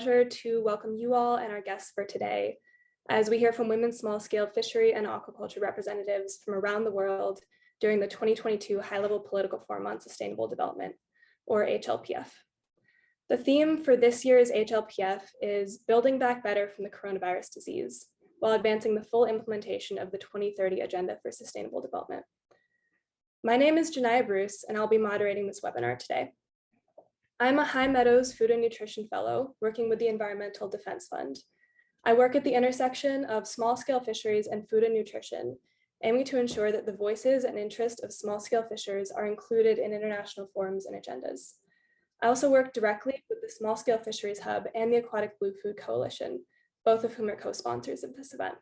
pleasure to welcome you all and our guests for today, as we hear from women small-scale fishery and aquaculture representatives from around the world during the 2022 High-Level Political Forum on Sustainable Development, or HLPF. The theme for this year's HLPF is Building Back Better from the Coronavirus Disease, while advancing the full implementation of the 2030 Agenda for Sustainable Development. My name is Janiyah Bruce, and I'll be moderating this webinar today. I'm a High Meadows Food and Nutrition Fellow working with the Environmental Defense Fund. I work at the intersection of small-scale fisheries and food and nutrition, aiming to ensure that the voices and interests of small-scale fishers are included in international forums and agendas. I also work directly with the Small Scale Fisheries Hub and the Aquatic Blue Food Coalition, both of whom are co-sponsors of this event.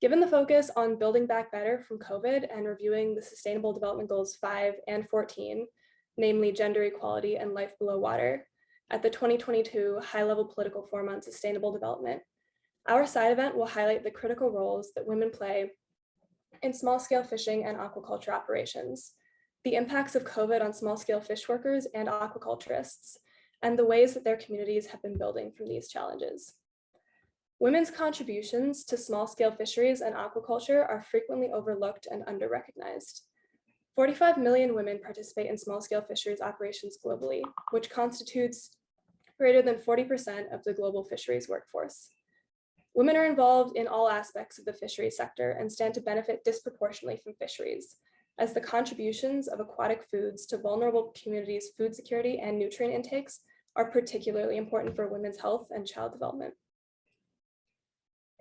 Given the focus on building back better from COVID and reviewing the Sustainable Development Goals 5 and 14, namely gender equality and life below water, at the 2022 High-Level Political Forum on Sustainable Development, our side event will highlight the critical roles that women play in small-scale fishing and aquaculture operations, the impacts of COVID on small-scale fish workers and aquaculturists, and the ways that their communities have been building from these challenges. Women's contributions to small-scale fisheries and aquaculture are frequently overlooked and under-recognized. 45 million women participate in small-scale fisheries operations globally, which constitutes greater than 40% of the global fisheries workforce. Women are involved in all aspects of the fisheries sector and stand to benefit disproportionately from fisheries, as the contributions of aquatic foods to vulnerable communities' food security and nutrient intakes are particularly important for women's health and child development.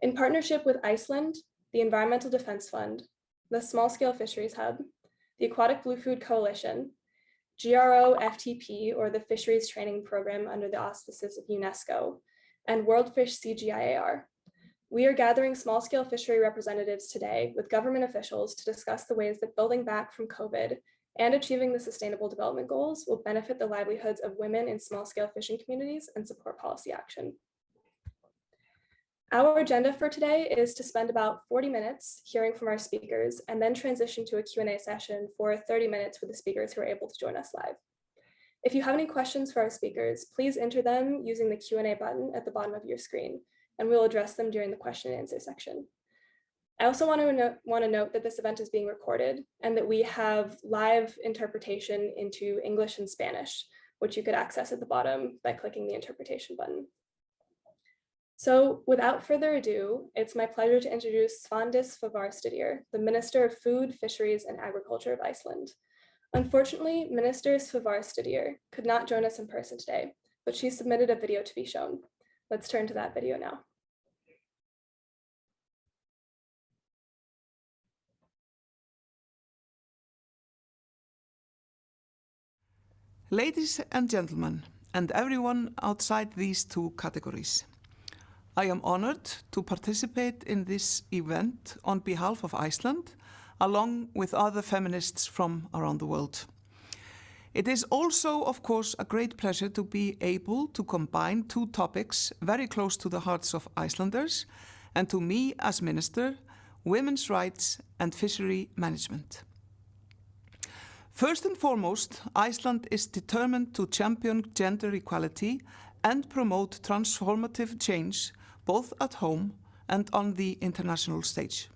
In partnership with Iceland, the Environmental Defense Fund, the Small Scale Fisheries Hub, the Aquatic Blue Food Coalition, GRO FTP, or the Fisheries Training Program under the auspices of UNESCO, and WorldFish CGIAR, we are gathering small-scale fishery representatives today with government officials to discuss the ways that building back from COVID and achieving the Sustainable Development Goals will benefit the livelihoods of women in small-scale fishing communities and support policy action. Our agenda for today is to spend about 40 minutes hearing from our speakers and then transition to a Q&A session for 30 minutes with the speakers who are able to join us live. If you have any questions for our speakers, please enter them using the Q&A button at the bottom of your screen, and we'll address them during the question and answer section. I also want to note that this event is being recorded and that we have live interpretation into English and Spanish, which you could access at the bottom by clicking the interpretation button. So without further ado, it's my pleasure to introduce Svandís Svavarsdóttir, the Minister of Food, Fisheries and Agriculture of Iceland. Unfortunately, Minister Svavarsdóttir could not join us in person today, but she submitted a video to be shown. Let's turn to that video now. Ladies and gentlemen, and everyone outside these two categories, I am honored to participate in this event on behalf of Iceland, along with other feminists from around the world. It is also, of course, a great pleasure to be able to combine two topics very close to the hearts of Icelanders, and to me as Minister, women's rights and fishery management. First and foremost, Iceland is determined to champion gender equality and promote transformative change both at home and on the international stage.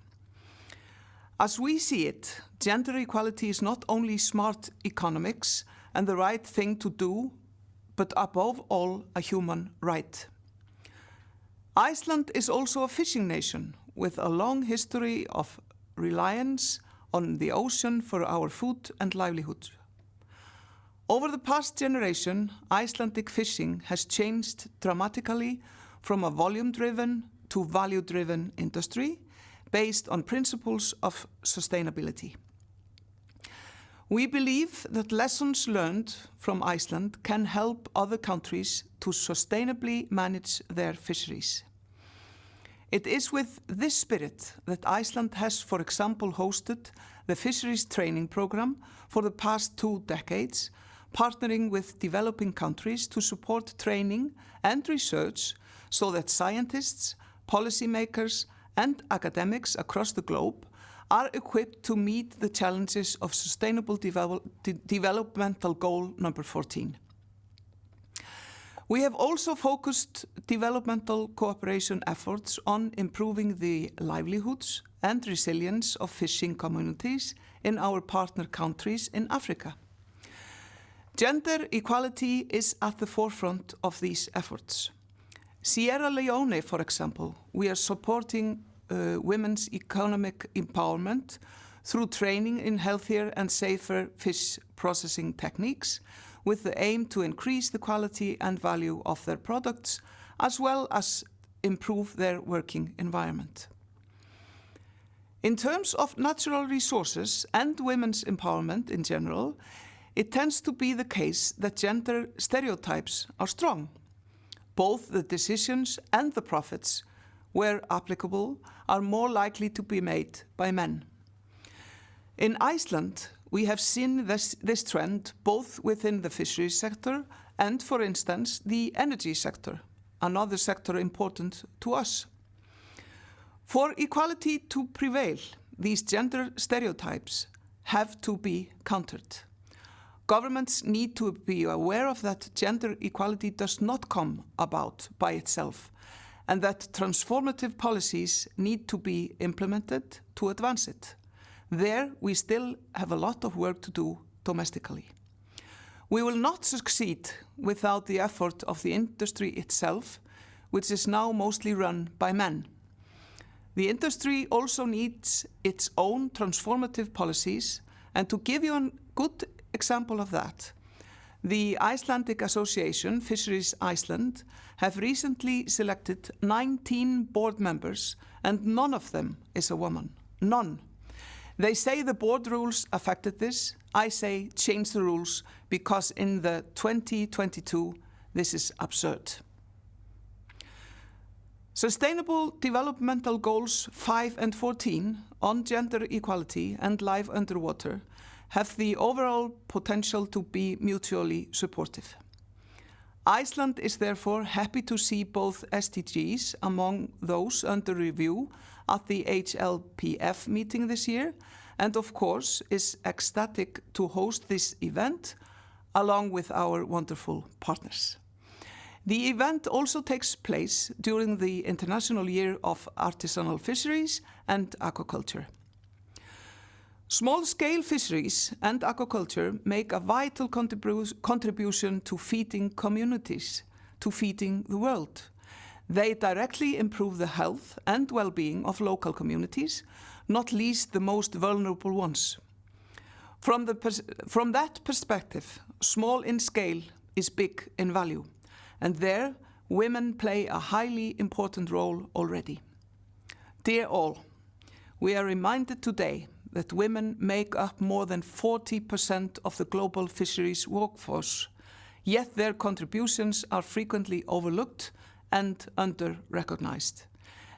As we see it, gender equality is not only smart economics and the right thing to do, but above all, a human right. Iceland is also a fishing nation with a long history of reliance on the ocean for our food and livelihood. Over the past generation, Icelandic fishing has changed dramatically from a volume-driven to value-driven industry based on principles of sustainability. We believe that lessons learned from Iceland can help other countries to sustainably manage their fisheries. It is with this spirit that Iceland has, for example, hosted the Fisheries Training Program for the past 2 decades, partnering with developing countries to support training and research so that scientists, policymakers, and academics across the globe are equipped to meet the challenges of Sustainable Developmental Goal number 14. We have also focused developmental cooperation efforts on improving the livelihoods and resilience of fishing communities in our partner countries in Africa. Gender equality is at the forefront of these efforts. Sierra Leone, for example, we are supporting women's economic empowerment through training in healthier and safer fish processing techniques, with the aim to increase the quality and value of their products, as well as improve their working environment. In terms of natural resources and women's empowerment in general, it tends to be the case that gender stereotypes are strong. Both the decisions and the profits, where applicable, are more likely to be made by men. In Iceland, we have seen this trend both within the fisheries sector and, for instance, the energy sector, another sector important to us. For equality to prevail, these gender stereotypes have to be countered. Governments need to be aware of that gender equality does not come about by itself, and that transformative policies need to be implemented to advance it. There, we still have a lot of work to do domestically. We will not succeed without the effort of the industry itself, which is now mostly run by men. The industry also needs its own transformative policies, and to give you a good example of that, the Icelandic Association, Fisheries Iceland, have recently selected 19 board members, and none of them is a woman. None. They say the board rules affected this. I say change the rules, because in the 2022, this is absurd. Sustainable Developmental Goals 5 and 14 on gender equality and life underwater have the overall potential to be mutually supportive. Iceland is therefore happy to see both SDGs among those under review at the HLPF meeting this year, and of course is ecstatic to host this event along with our wonderful partners. The event also takes place during the International Year of Artisanal Fisheries and Aquaculture. Small-scale fisheries and aquaculture make a vital contribution to feeding communities, to feeding the world. They directly improve the health and well-being of local communities, not least the most vulnerable ones. From that perspective, small in scale is big in value, and there women play a highly important role already. Dear all, we are reminded today that women make up more than 40% of the global fisheries workforce, yet their contributions are frequently overlooked and under-recognized.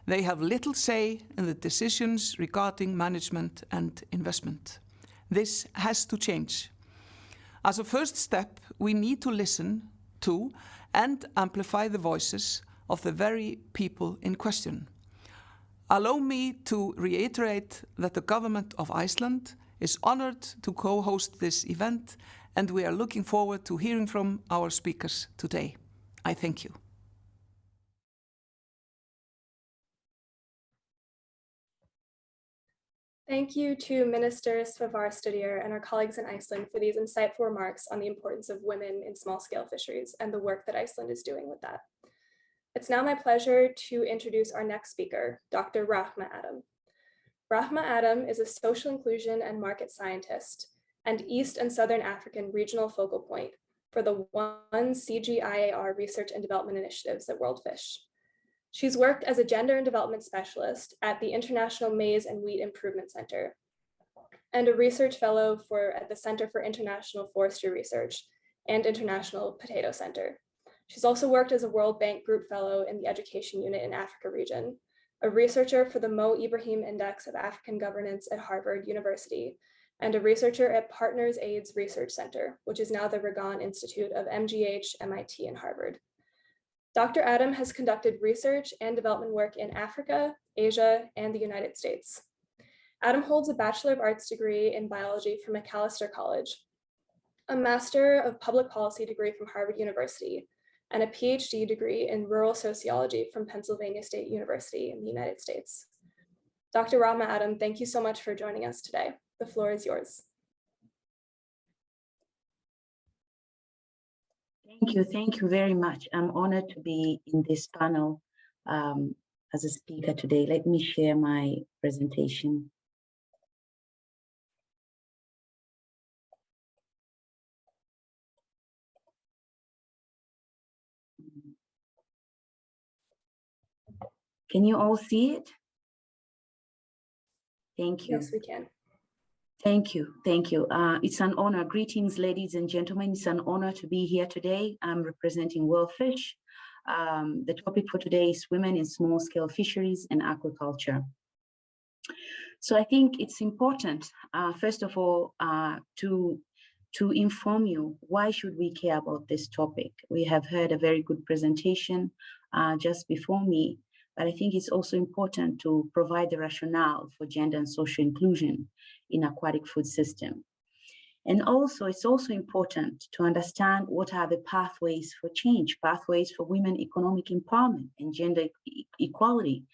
They have little say in the decisions regarding management and investment. This has to change. As a first step, we need to listen to and amplify the voices of the very people in question. Allow me to reiterate that the government of Iceland is honored to co-host this event, and we are looking forward to hearing from our speakers today. I thank you. Thank you to Minister Svavarsdottir and our colleagues in Iceland for these insightful remarks on the importance of women in small-scale fisheries and the work that Iceland is doing with that. It's now my pleasure to introduce our next speaker, Dr. Rahma Adam. Rahma Adam is a social inclusion and market scientist and East and Southern African regional focal point for the One CGIAR research and development initiatives at World Fish. She's worked as a gender and development specialist at the International Maize and Wheat Improvement Center and a research fellow at the Center for International Forestry Research and International Potato Center. She's also worked as a World Bank Group Fellow in the Education Unit in Africa region, a researcher for the Mo Ibrahim Index of African Governance at Harvard University, and a researcher at Partners AIDS Research Center, which is now the Regan Institute of MGH, MIT, and Harvard. Dr. Adam has conducted research and development work in Africa, Asia, and the United States. Adam holds a Bachelor of Arts degree in biology from Macalester College, a Master of Public Policy degree from Harvard University, and a PhD degree in rural sociology from Pennsylvania State University in the United States. Dr. Rahma Adam, thank you so much for joining us today. The floor is yours. Thank you very much. I'm honored to be in this panel as a speaker today. Let me share my presentation. Can you all see it? Thank you. Yes, we can. Thank you. It's an honor. Greetings, ladies and gentlemen. It's an honor to be here today. I'm representing World Fish. The topic for today is women in small-scale fisheries and aquaculture. So I think it's important, first of all, to inform you, why should we care about this topic? We have heard a very good presentation just before me, but I think it's also important to provide the rationale for gender and social inclusion in aquatic food system. And also, it's also important to understand what are the pathways for change, pathways for women economic empowerment and gender equality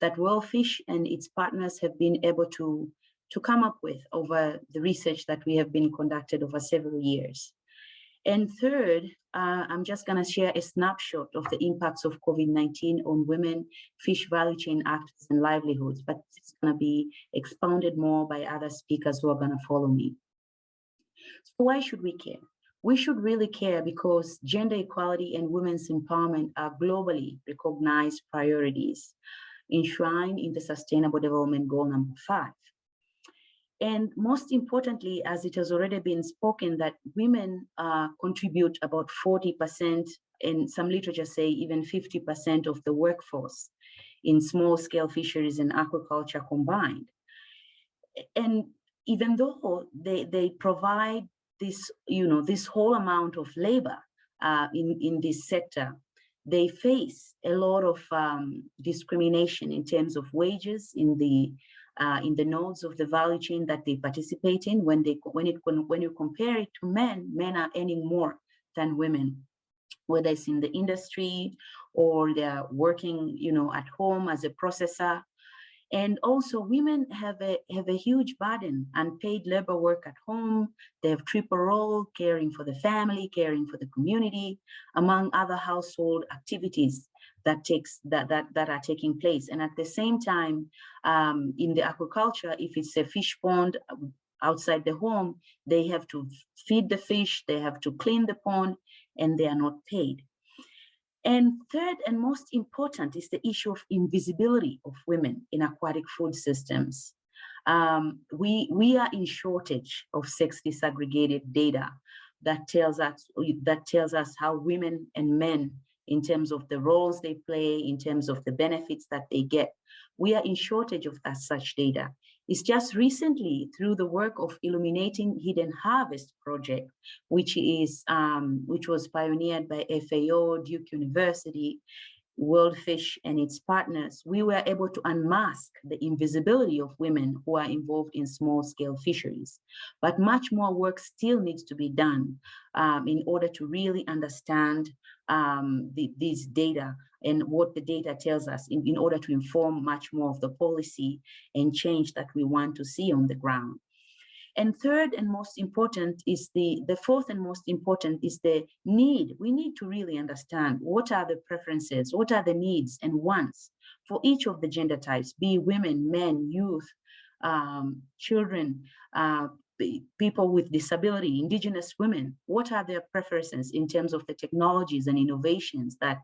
that World Fish and its partners have been able to come up with over the research that we have been conducted over several years. And third, I'm just going to share a snapshot of the impacts of COVID-19 on women, fish value chain actors and livelihoods, but it's going to be expounded more by other speakers who are going to follow me. So why should we care? We should really care because gender equality and women's empowerment are globally recognized priorities enshrined in the Sustainable Development Goal number 5. And most importantly, as it has already been spoken, that women contribute about 40%, and some literature say even 50% of the workforce in small-scale fisheries and aquaculture combined. And even though they provide this, this whole amount of labor in this sector, they face a lot of discrimination in terms of wages in the nodes of the value chain that they participate in. When you compare it to men, men are earning more than women, whether it's in the industry or they're working, at home as a processor. And also women have a huge burden, unpaid labor work at home. They have triple role, caring for the family, caring for the community, among other household activities that are taking place. And at the same time, in the aquaculture, if it's a fish pond outside the home, they have to feed the fish, they have to clean the pond, and they are not paid. And third and most important is the issue of invisibility of women in aquatic food systems. We are in shortage of sex disaggregated data that tells us how women and men, in terms of the roles they play, in terms of the benefits that they get. We are in shortage of such data. It's just recently through the work of Illuminating Hidden Harvest project, which was pioneered by FAO, Duke University, World Fish and its partners, we were able to unmask the invisibility of women who are involved in small-scale fisheries. But much more work still needs to be done in order to really understand these data and what the data tells us in order to inform much more of the policy and change that we want to see on the ground. And third and most important is the fourth and most important is the need. We need to really understand what are the preferences, what are the needs and wants for each of the gender types, be women, men, youth, children, people with disability, indigenous women. What are their preferences in terms of the technologies and innovations that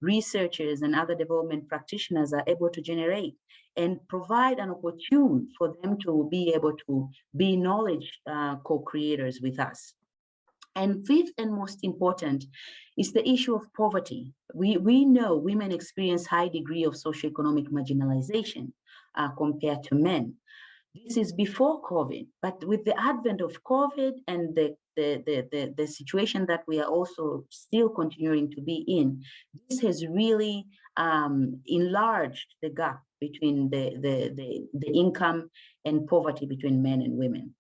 researchers and other development practitioners are able to generate, and provide an opportunity for them to be able to be knowledge co-creators with us. And fifth and most important is the issue of poverty. We know women experience high degree of socioeconomic marginalization compared to men. This is before COVID, but with the advent of COVID and the situation that we are also still continuing to be in, this has really enlarged the gap between the income and poverty between men and women.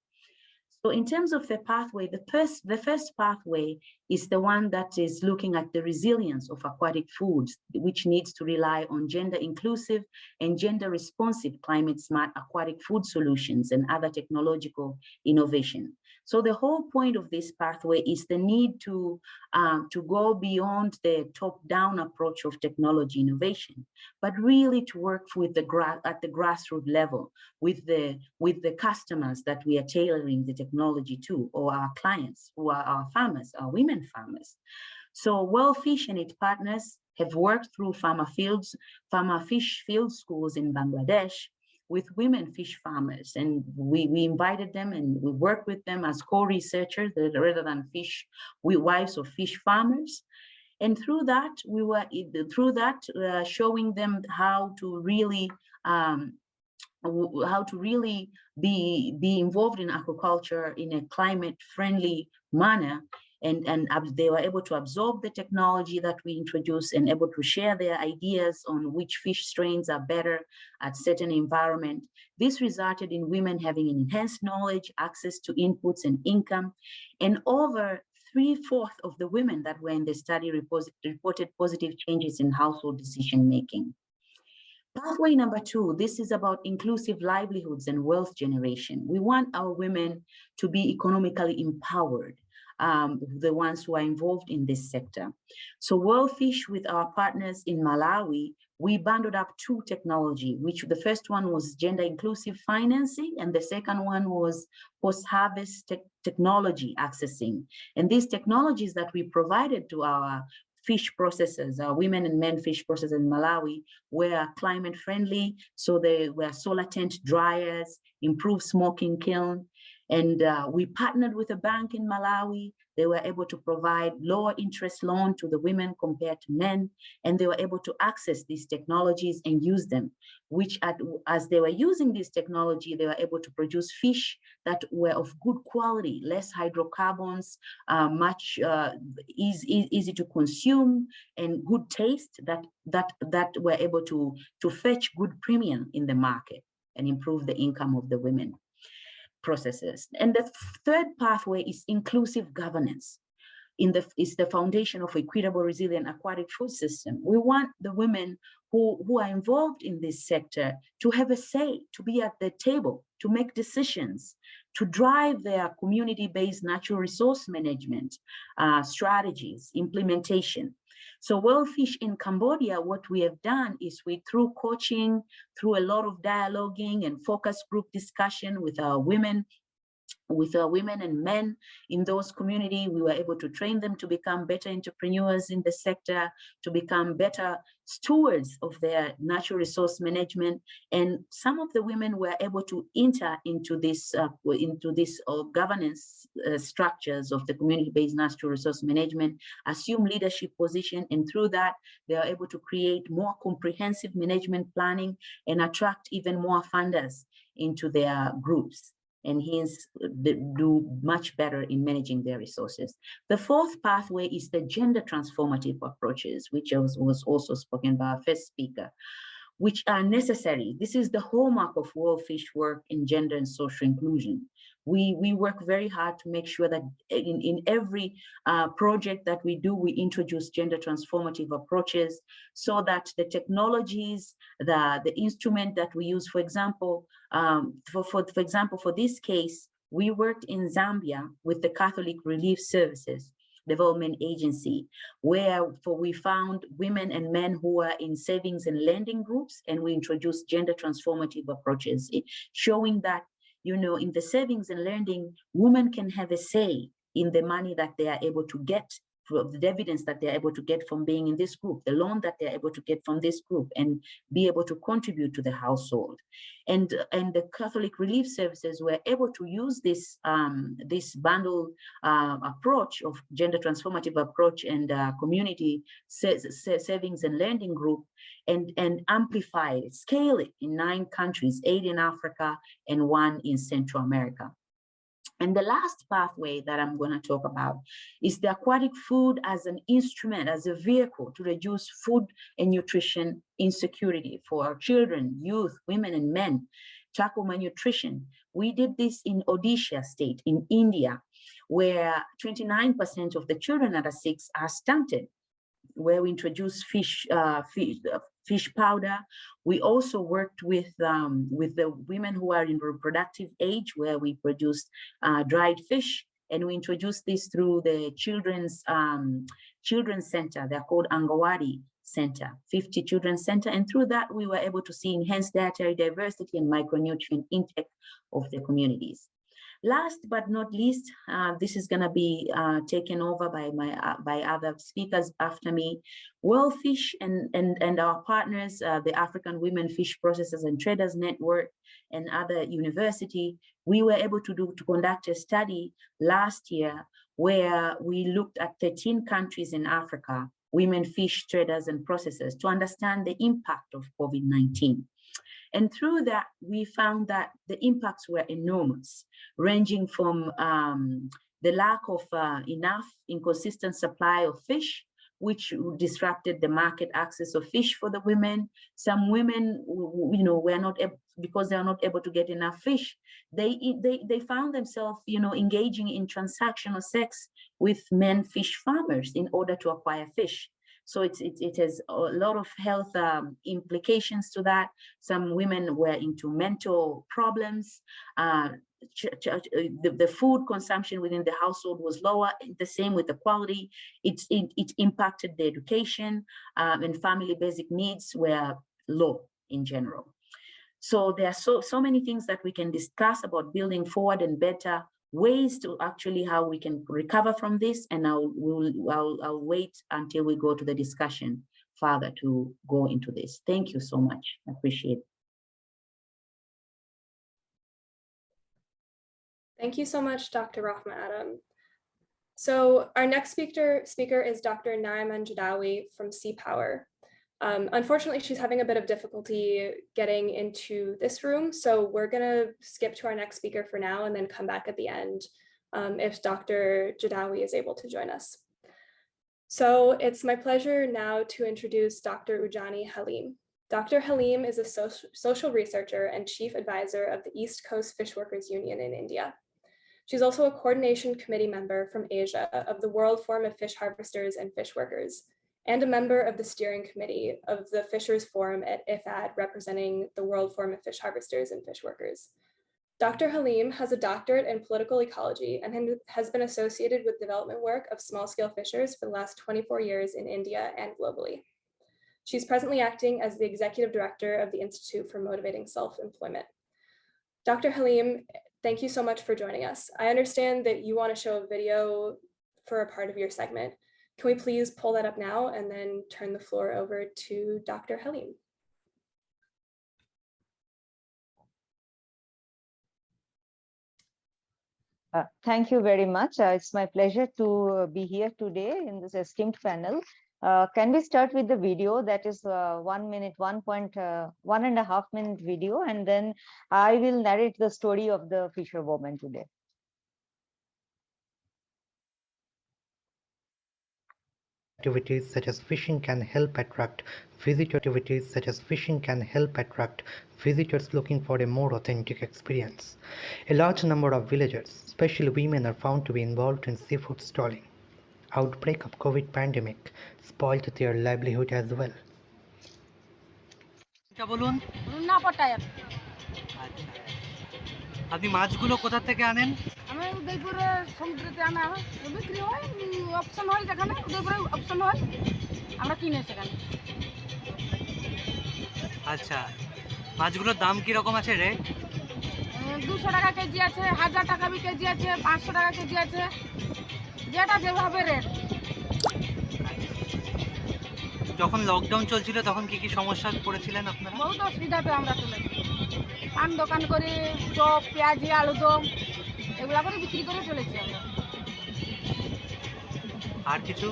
So in terms of the pathway, the first pathway is the one that is looking at the resilience of aquatic foods, which needs to rely on gender inclusive and gender responsive climate smart aquatic food solutions and other technological innovation. So the whole point of this pathway is the need to go beyond the top-down approach of technology innovation, but really to work with at the grassroots level with the customers that we are tailoring the technology to, or our clients who are our farmers, our women farmers. So World Fish and its partners have worked through farmer fish field schools in Bangladesh with women fish farmers, and we invited them and we worked with them as co-researchers rather than wives of fish farmers. And through that, we were showing them how to really be involved in aquaculture in a climate-friendly manner. And they were able to absorb the technology that we introduced and able to share their ideas on which fish strains are better at certain environment. This resulted in women having enhanced knowledge, access to inputs and income, and over 3/4 of the women that were in the study reported positive changes in household decision-making. Pathway number 2, this is about inclusive livelihoods and wealth generation. We want our women to be economically empowered, the ones who are involved in this sector. So World Fish, with our partners in Malawi, we bundled up 2 technology, which the first one was gender inclusive financing, and the second one was post-harvest technology accessing. And these technologies that we provided to our fish processors, our women and men fish processors in Malawi, were climate friendly. So they were solar tent dryers, improved smoking kiln. And we partnered with a bank in Malawi. They were able to provide lower interest loan to the women compared to men. And they were able to access these technologies and use them, which as they were using this technology, they were able to produce fish that were of good quality, less hydrocarbons, much easy to consume, and good taste that were able to fetch good premium in the market and improve the income of the women processes. And the third pathway is inclusive governance. Is the foundation of equitable, resilient aquatic food system. We want the women who are involved in this sector to have a say, to be at the table, to make decisions, to drive their community-based natural resource management strategies, implementation. So World Fish in Cambodia, what we have done is through coaching, through a lot of dialoguing and focus group discussion with our women and men in those communities, we were able to train them to become better entrepreneurs in the sector, to become better stewards of their natural resource management. And some of the women were able to enter into this governance structures of the community-based natural resource management, assume leadership position, and through that, they are able to create more comprehensive management planning and attract even more funders into their groups, and hence do much better in managing their resources. The fourth pathway is the gender transformative approaches, which was also spoken by our first speaker, which are necessary. This is the hallmark of World Fish work in gender and social inclusion. We work very hard to make sure that in every project that we do, we introduce gender transformative approaches so that the technologies, the instrument that we use, for example, for this case, we worked in Zambia with the Catholic Relief Services Development Agency, where we found women and men who are in savings and lending groups, and we introduced gender transformative approaches, showing that, you know, in the savings and lending, women can have a say in the money that they are able to get, the dividends that they're able to get from being in this group, the loan that they're able to get from this group, and be able to contribute to the household. And the Catholic Relief Services were able to use this bundle approach of gender transformative approach and community savings and lending group, and amplify it, scale it in 9 countries, 8 in Africa and 1 in Central America. And the last pathway that I'm going to talk about is the aquatic food as an instrument, as a vehicle to reduce food and nutrition insecurity for our children, youth, women, and men. tackle malnutrition. We did this in Odisha state in India, where 29% of the children under 6 are stunted, where we introduced fish powder. We also worked with the women who are in reproductive age, where we produced dried fish, and we introduced this through the children's center. They're called Angawadi Center, 50 Children's Center, and through that we were able to see enhanced dietary diversity and micronutrient intake of the communities. Last but not least, this is going to be taken over by other speakers after me. World Fish and our partners, the African Women Fish Processors and Traders Network and other university, we were able to conduct a study last year where we looked at 13 countries in Africa, women fish traders and processors, to understand the impact of COVID-19. And through that, we found that the impacts were enormous, ranging from the lack of enough inconsistent supply of fish, which disrupted the market access of fish for the women. Some women, were not able, because they are not able to get enough fish. They found themselves, engaging in transactional sex with men fish farmers in order to acquire fish. So it has a lot of health implications to that. Some women were into mental problems. The food consumption within the household was lower. The same with the quality. It impacted the education, and family basic needs were low in general. So there are so many things that we can discuss about building forward and better ways to actually how we can recover from this, and I'll wait until we go to the discussion further to go into this. Thank you so much. I appreciate it. Thank you so much, Dr. Rahma Adam. So our next speaker is Dr. Nariman Jadawi from Seapower. Unfortunately, she's having a bit of difficulty getting into this room, so we're going to skip to our next speaker for now and then come back at the end if Dr. Jadawi is able to join us. So it's my pleasure now to introduce Dr. Ujjani Halim. Dr. Halim is a social researcher and chief advisor of the East Coast Fishworkers Union in India. She's also a coordination committee member from Asia of the World Forum of Fish Harvesters and Fishworkers, and a member of the steering committee of the Fishers Forum at IFAD, representing the World Forum of Fish Harvesters and Fishworkers. Dr. Halim has a doctorate in political ecology and has been associated with development work of small-scale fishers for the last 24 years in India and globally. She's presently acting as the executive director of the Institute for Motivating Self-Employment. Dr. Halim, thank you so much for joining us. I understand that you want to show a video for a part of your segment. Can we please pull that up now and then turn the floor over to Dr. Halim? Thank you very much. It's my pleasure to be here today in this esteemed panel. Can we start with the video? That is 1 minute, 1.5 minute video, and then I will narrate the story of the fisherwoman today. Activities such as fishing can help attract visitors. Activities such as fishing can help attract visitors looking for a more authentic experience. A large number of villagers, especially women, are found to be involved in seafood stalling. Outbreak of COVID pandemic spoiled their livelihood as well. আপনি মাছগুলো কোথা থেকে আনেন? আমি উদয়পুরে সমুদ্রতে আনা হয়, বিক্রি হয়, অপশন হয় যেখানে উদয়পুরে অপশন হয়, আমরা কিনে সেখানে। আচ্ছা, মাছগুলোর দাম কি রকম আছে রেট? 200 টাকা কেজি আছে, 1000 টাকা কেজি আছে, 500 টাকা কেজি আছে, যেটা যেভাবে রেট। যখন লকডাউন চলছিল তখন কি কি সমস্যা পড়েছিলেন আপনারা? বহুত অসুবিধাতে আমরা চলেছি। পান দোকান করে চপ, পেঁয়াজি, আলুদম এগুলা করে বিক্রি করে চলেছি আমরা। আর কিছু?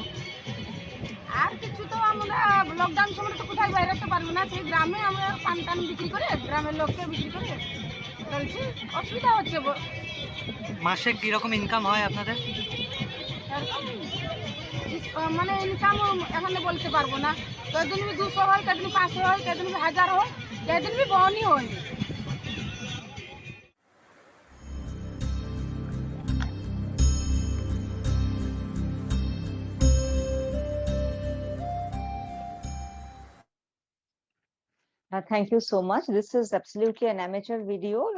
আর কিছু তো আমরা লকডাউন সময় তো কোথায় বাইরে যেতে পারবো না, সেই গ্রামে আমরা পান টান বিক্রি করে গ্রামের লোককে বিক্রি করে চলছি। অসুবিধা হচ্ছে। মাসে কি রকম ইনকাম হয় আপনাদের? মানে ইনকাম এখন বলতে পারবো না, কদিন 200 হয়, কদিন 500 হয়, কদিন 1000 হয়, কদিন বহনই হয়। Thank you so much. This is absolutely an amateur video,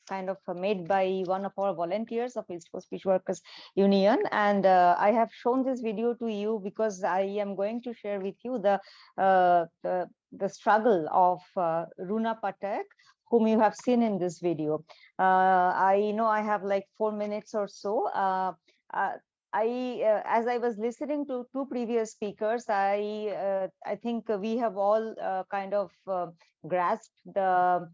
kind of made by one of our volunteers of East Coast Fishworkers Union. And I have shown this video to you because I am going to share with you the struggle of Runa Patak, whom you have seen in this video. I know I have like 4 minutes or so. As I was listening to two previous speakers, I think we have all kind of grasped the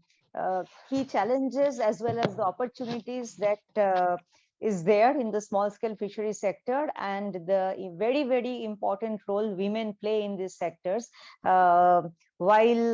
key challenges as well as the opportunities that is there in the small scale fishery sector, and the very, very important role women play in these sectors, while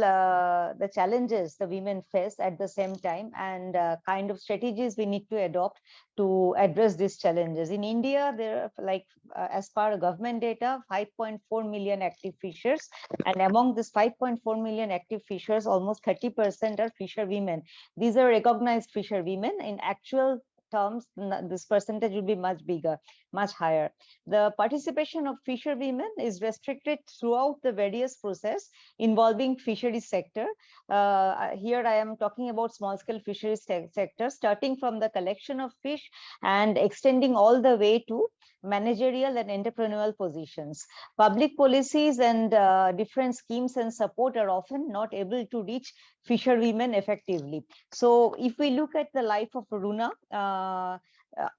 the challenges the women face at the same time, and kind of strategies we need to adopt to address these challenges. In India, there are like, as per government data, 5.4 million active fishers, and among this 5.4 million active fishers, almost 30% are fisher women. These are recognized fisher women. In actual terms, this percentage will be much bigger, much higher. The participation of fisher women is restricted throughout the various process involving fisheries sector. Here I am talking about small scale fisheries sector, starting from the collection of fish and extending all the way to managerial and entrepreneurial positions. Public policies and different schemes and support are often not able to reach fisher women effectively. So if we look at the life of Runa,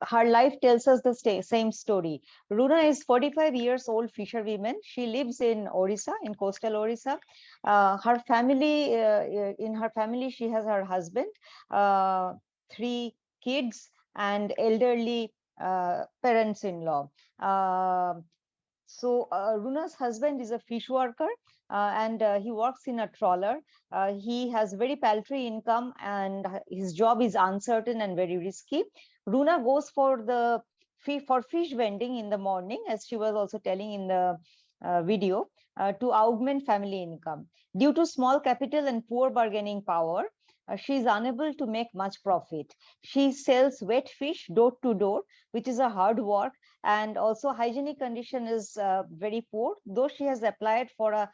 her life tells us the same story. Runa is 45 years old fisher woman. She lives in Orissa, in coastal Orissa. Her family, in her family, she has her husband, 3 kids, and elderly parents-in-law. So Runa's husband is a fish worker, and he works in a trawler. He has very paltry income, and his job is uncertain and very risky. Runa goes for the fish vending in the morning, as she was also telling in the video, to augment family income. Due to small capital and poor bargaining power, she is unable to make much profit. She sells wet fish door to door, which is a hard work, and also hygienic condition is very poor, though she has applied for a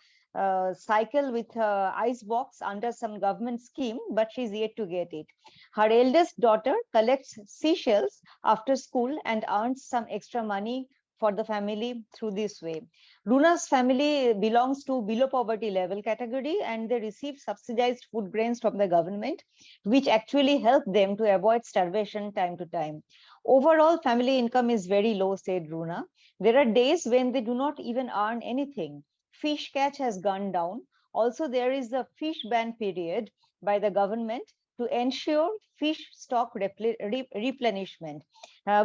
cycle with ice box under some government scheme, but she's yet to get it. Her eldest daughter collects seashells after school and earns some extra money for the family through this way. Runa's family belongs to below poverty level category, and they receive subsidized food grains from the government, which actually help them to avoid starvation time to time. Overall, family income is very low, said Runa. There are days when they do not even earn anything. Fish catch has gone down. Also, there is a fish ban period by the government to ensure fish stock replenishment,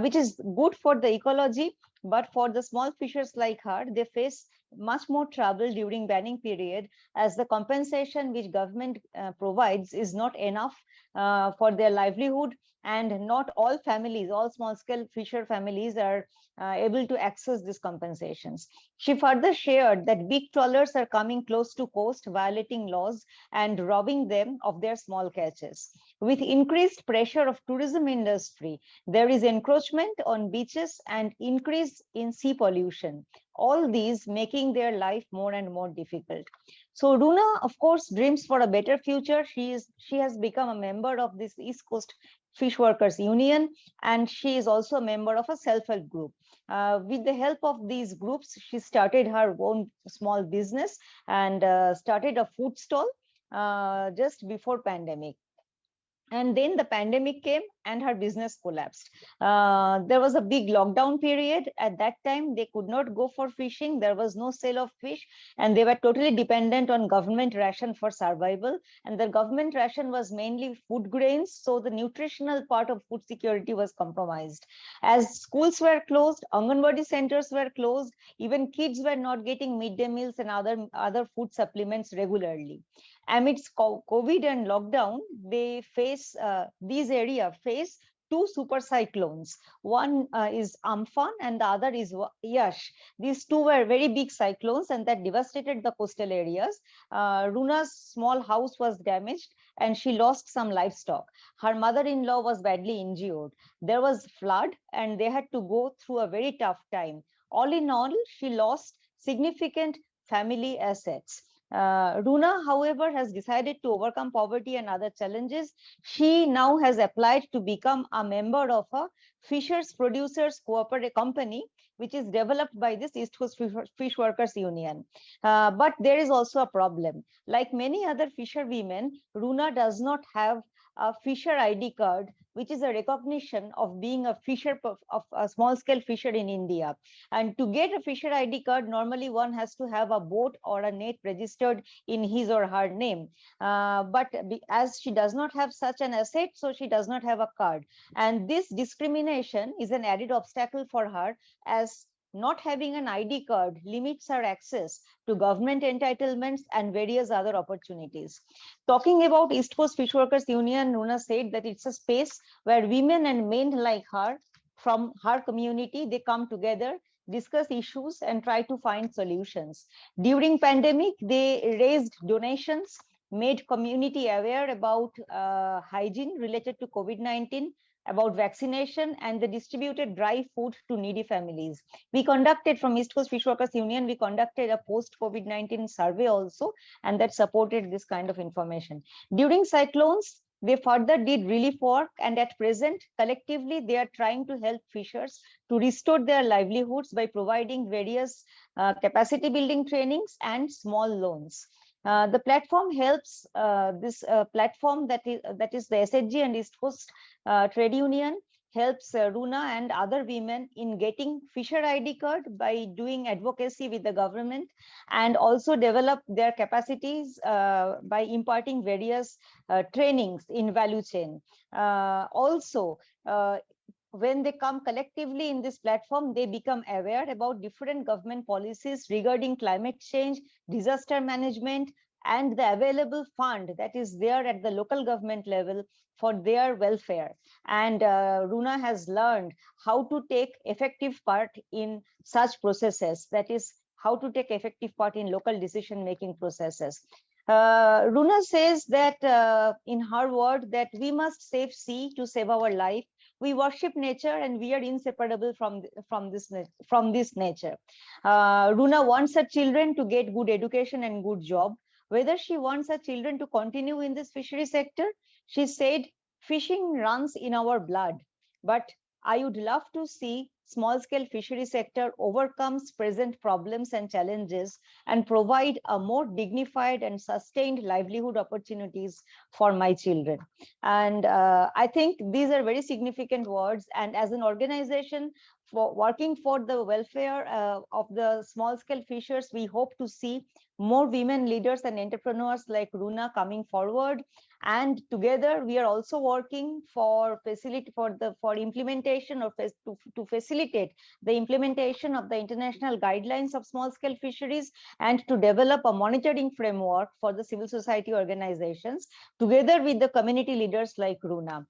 which is good for the ecology, but for the small fishers like her, they face much more trouble during banning period, as the compensation which government provides is not enough for their livelihood, and not all families, all small scale fisher families are able to access these compensations. She further shared that big trawlers are coming close to coast, violating laws and robbing them of their small catches. With increased pressure of tourism industry, there is encroachment on beaches and increase in sea pollution. All these making their life more and more difficult. So Runa, of course, dreams for a better future. She has become a member of this East Coast Fish Workers Union, and she is also a member of a self-help group. With the help of these groups, she started her own small business and started a food stall just before pandemic. And then the pandemic came and her business collapsed. There was a big lockdown period. At that time, they could not go for fishing. There was no sale of fish, and they were totally dependent on government ration for survival. And the government ration was mainly food grains, so the nutritional part of food security was compromised. As schools were closed, Anganwadi centers were closed, even kids were not getting midday meals and other food supplements regularly. Amidst COVID and lockdown, these areas face 2 super cyclones. One is Amphan and the other is Yash. These 2 were very big cyclones, and that devastated the coastal areas. Runa's small house was damaged and she lost some livestock. Her mother-in-law was badly injured. There was flood and they had to go through a very tough time. All in all, she lost significant family assets. Runa, however, has decided to overcome poverty and other challenges. She now has applied to become a member of a Fishers Producers Cooperative Company, which is developed by this East Coast Fish Workers Union. But there is also a problem. Like many other fisher women, Runa does not have a fisher ID card, which is a recognition of being a fisher of a small-scale fisher in India. And to get a fisher ID card, normally one has to have a boat or a net registered in his or her name. But as she does not have such an asset, so she does not have a card. And this discrimination is an added obstacle for her, as not having an ID card limits her access to government entitlements and various other opportunities. Talking about East Coast Fish Workers Union, Runa said that it's a space where women and men like her from her community, they come together, discuss issues and try to find solutions. During pandemic, they raised donations, made community aware about hygiene related to COVID-19, about vaccination, and they distributed dry food to needy families. We conducted, from East Coast Fish Workers Union, we conducted a post-COVID-19 survey also, and that supported this kind of information. During cyclones, they further did relief work, and at present, collectively, they are trying to help fishers to restore their livelihoods by providing various capacity building trainings and small loans. The platform helps this platform that is the SDG and East Coast Trade Union helps Runa and other women in getting fisher ID card by doing advocacy with the government, and also develop their capacities by imparting various trainings in value chain. Also, when they come collectively in this platform, they become aware about different government policies regarding climate change, disaster management, and the available fund that is there at the local government level for their welfare. And Runa has learned how to take effective part in such processes, that is, how to take effective part in local decision-making processes. Runa says that in her word that we must save sea to save our life. We worship nature and we are inseparable from this nature. Runa wants her children to get good education and good job. Whether she wants her children to continue in this fishery sector, she said, fishing runs in our blood, but I would love to see small-scale fishery sector overcomes present problems and challenges and provide a more dignified and sustained livelihood opportunities for my children. And I think these are very significant words. And as an organization for working for the welfare of the small-scale fishers, we hope to see more women leaders and entrepreneurs like Runa coming forward. And together we are also working for implementation or to facilitate the implementation of the international guidelines of small scale fisheries, and to develop a monitoring framework for the civil society organizations together with the community leaders like Runa.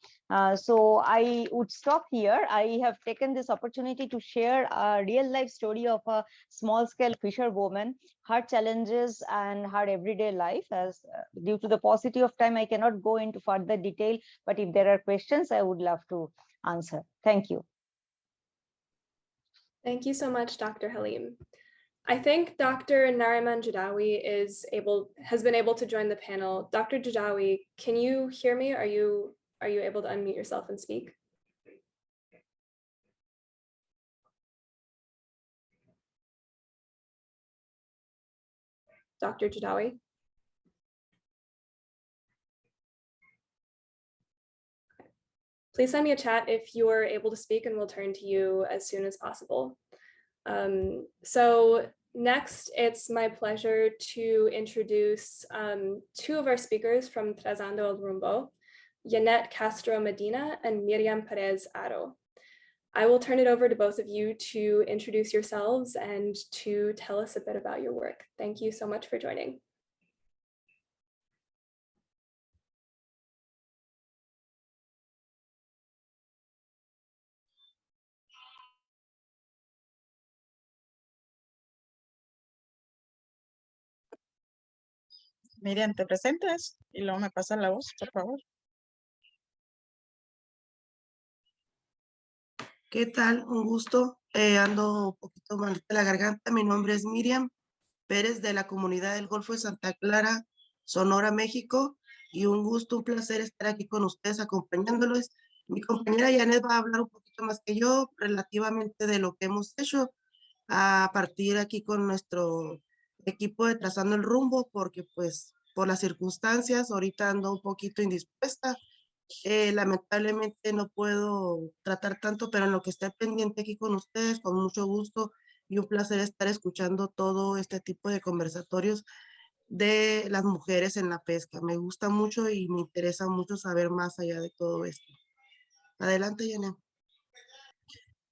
So I would stop here. I have taken this opportunity to share a real life story of a small scale fisherwoman, her challenges and her everyday life. As due to the paucity of time, I cannot go into further detail, but if there are questions, I would love to answer. Thank you. Thank you so much, Dr. Halim. I think Dr. Nariman Jadawi has been able to join the panel. Dr. Jadawi, can you hear me? Are you able to unmute yourself and speak? Dr. Jadawi? Please send me a chat if you are able to speak, and we'll turn to you as soon as possible. So next, it's my pleasure to introduce two of our speakers from Trazando el Rumbo, Yanette Castro Medina and Miriam Perez Aro. I will turn it over to both of you to introduce yourselves and to tell us a bit about your work. Thank you so much for joining. Miriam, te presentas y luego me pasas la voz, por favor. ¿Qué tal? Un gusto. Ando un poquito mal de la garganta. Mi nombre es Miriam. Pérez de la comunidad del Golfo de Santa Clara, Sonora, México, y un gusto, un placer estar aquí con ustedes acompañándolos. Mi compañera Janet va a hablar un poquito más que yo relativamente de lo que hemos hecho a partir aquí con nuestro equipo de Trazando el Rumbo, porque pues por las circunstancias ahorita ando un poquito indispuesta. Lamentablemente no puedo tratar tanto, pero en lo que esté pendiente aquí con ustedes, con mucho gusto y un placer estar escuchando todo este tipo de conversatorios de las mujeres en la pesca. Me gusta mucho y me interesa mucho saber más allá de todo esto. Adelante, Janet.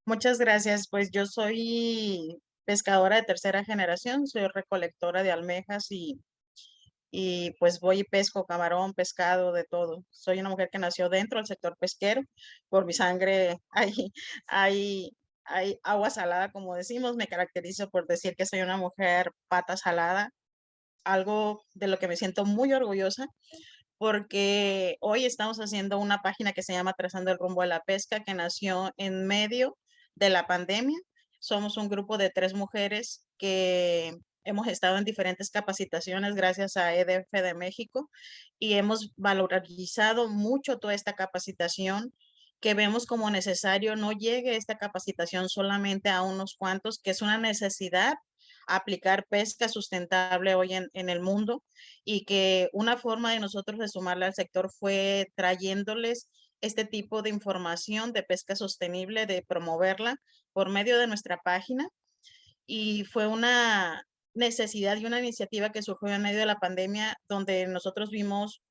Muchas gracias. Pues yo soy pescadora de tercera generación, soy recolectora de almejas y pues voy y pesco camarón, pescado, de todo. Soy una mujer que nació dentro del sector pesquero. Por mi sangre hay, hay agua salada, como decimos. Me caracterizo por decir que soy una mujer pata salada, algo de lo que me siento muy orgullosa, porque hoy estamos haciendo una página que se llama Trazando el Rumbo de la Pesca, que nació en medio de la pandemia. Somos un grupo de 3 mujeres que hemos estado en diferentes capacitaciones gracias a EDF de México y hemos valorizado mucho toda esta capacitación, que vemos como necesario no llegue esta capacitación solamente a unos cuantos, que es una necesidad aplicar pesca sustentable hoy en el mundo, y que una forma de nosotros de sumarle al sector fue trayéndoles este tipo de información de pesca sostenible, de promoverla por medio de nuestra página. Y fue una necesidad y una iniciativa que surgió en medio de la pandemia, donde nosotros vimos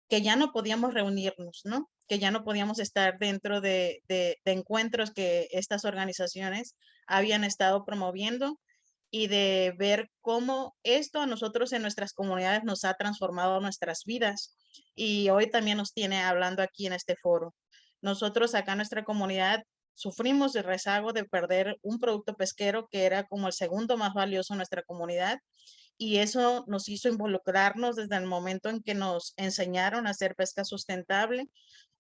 que ya no podíamos reunirnos, ¿no? Que ya no podíamos estar dentro de encuentros que estas organizaciones habían estado promoviendo, y de ver cómo esto a nosotros en nuestras comunidades nos ha transformado nuestras vidas. Y hoy también nos tiene hablando aquí en este foro. Nosotros acá en nuestra comunidad sufrimos el rezago de perder un producto pesquero que era como el segundo más valioso en nuestra comunidad, y eso nos hizo involucrarnos desde el momento en que nos enseñaron a hacer pesca sustentable.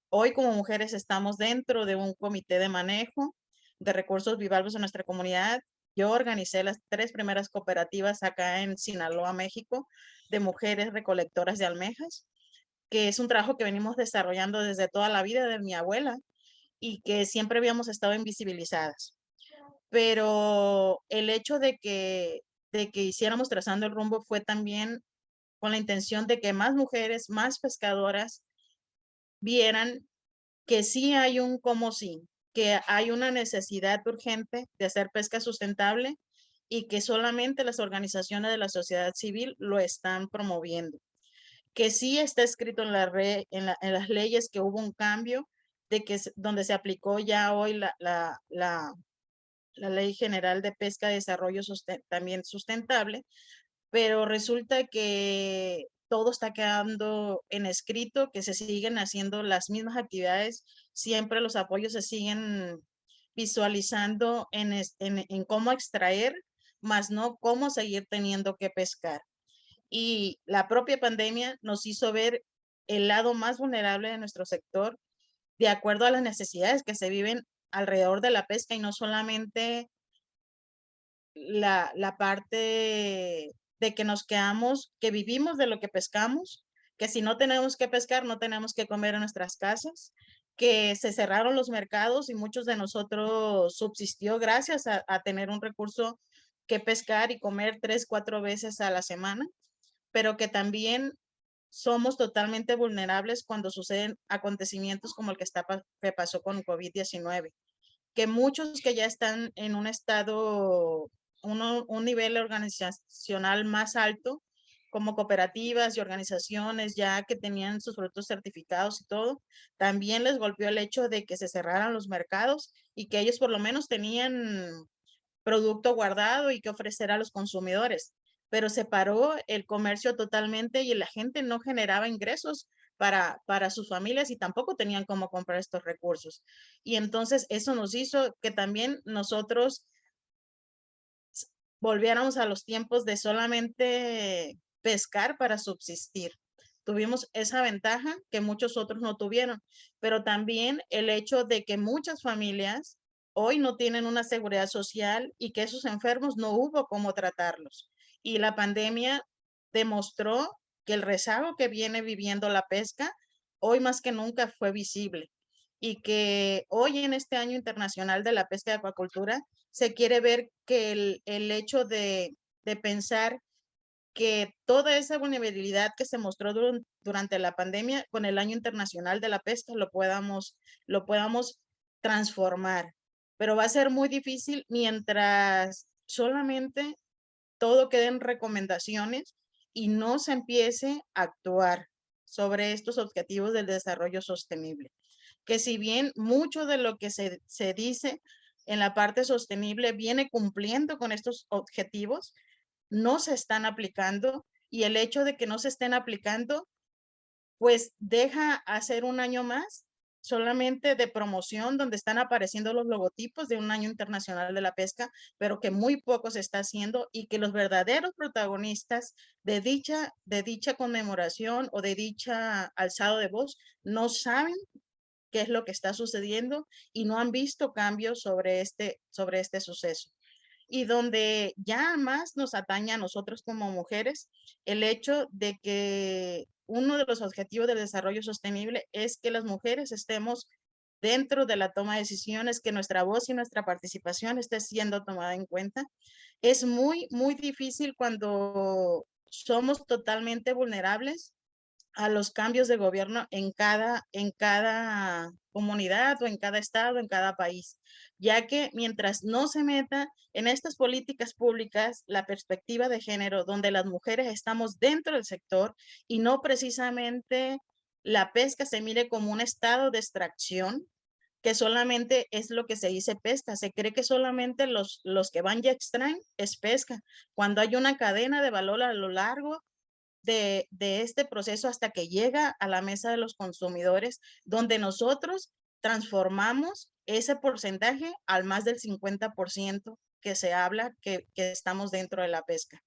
Hoy como mujeres estamos dentro de un comité de manejo de recursos bivalvos en nuestra comunidad. Yo organicé las 3 primeras cooperativas acá en Sinaloa, México, de mujeres recolectoras de almejas, que es un trabajo que venimos desarrollando desde toda la vida de mi abuela y que siempre habíamos estado invisibilizadas. Pero el hecho de que hiciéramos Trazando el Rumbo fue también con la intención de que más mujeres, más pescadoras vieran que sí hay un como sí, que hay una necesidad urgente de hacer pesca sustentable y que solamente las organizaciones de la sociedad civil lo están promoviendo. Que sí está escrito en, en las leyes que hubo un cambio, de que donde se aplicó ya hoy la Ley General de Pesca y Desarrollo también sustentable, pero resulta que todo está quedando en escrito, que se siguen haciendo las mismas actividades, siempre los apoyos se siguen visualizando en cómo extraer, más no cómo seguir teniendo que pescar. Y la propia pandemia nos hizo ver el lado más vulnerable de nuestro sector, de acuerdo a las necesidades que se viven alrededor de la pesca, y no solamente la parte de que nos quedamos, que vivimos de lo que pescamos, que si no tenemos que pescar, no tenemos que comer en nuestras casas, que se cerraron los mercados y muchos de nosotros subsistió gracias a tener un recurso que pescar y comer 3, 4 veces a la semana, pero que también somos totalmente vulnerables cuando suceden acontecimientos como el que pasó con COVID-19, que muchos que ya están en un estado, un nivel organizacional más alto, como cooperativas y organizaciones ya que tenían sus productos certificados y todo, también les golpeó el hecho de que se cerraran los mercados y que ellos por lo menos tenían producto guardado y que ofrecer a los consumidores, pero se paró el comercio totalmente y la gente no generaba ingresos para sus familias y tampoco tenían cómo comprar estos recursos. Y entonces eso nos hizo que también nosotros volviéramos a los tiempos de solamente pescar para subsistir. Tuvimos esa ventaja que muchos otros no tuvieron, pero también el hecho de que muchas familias hoy no tienen una seguridad social y que esos enfermos no hubo cómo tratarlos. y la pandemia demostró que el rezago que viene viviendo la pesca hoy más que nunca fue visible y que hoy en este año internacional de la pesca y acuacultura se quiere ver que el hecho de pensar que toda esa vulnerabilidad que se mostró durante la pandemia con el año internacional de la pesca lo podamos transformar. Pero va a ser muy difícil mientras solamente todo quede en recomendaciones y no se empiece a actuar sobre estos objetivos del desarrollo sostenible. Que si bien mucho de lo que se dice en la parte sostenible viene cumpliendo con estos objetivos, no se están aplicando y el hecho de que no se estén aplicando, pues deja hacer un año más solamente de promoción donde están apareciendo los logotipos de un año internacional de la pesca, pero que muy poco se está haciendo y que los verdaderos protagonistas de dicha conmemoración o de dicha alzado de voz no saben qué es lo que está sucediendo y no han visto cambios sobre este suceso. Y donde ya más nos atañe a nosotros como mujeres el hecho de que uno de los objetivos del desarrollo sostenible es que las mujeres estemos dentro de la toma de decisiones, que nuestra voz y nuestra participación esté siendo tomada en cuenta. Es muy, muy difícil cuando somos totalmente vulnerables a los cambios de gobierno en cada comunidad o en cada estado, en cada país, ya que mientras no se meta en estas políticas públicas la perspectiva de género, donde las mujeres estamos dentro del sector y no precisamente la pesca se mire como un estado de extracción, que solamente es lo que se dice pesca. Se cree que solamente los que van ya extraen es pesca, cuando hay una cadena de valor a lo largo de este proceso hasta que llega a la mesa de los consumidores, donde nosotros transformamos ese porcentaje al más del 50% que se habla que estamos dentro de la pesca.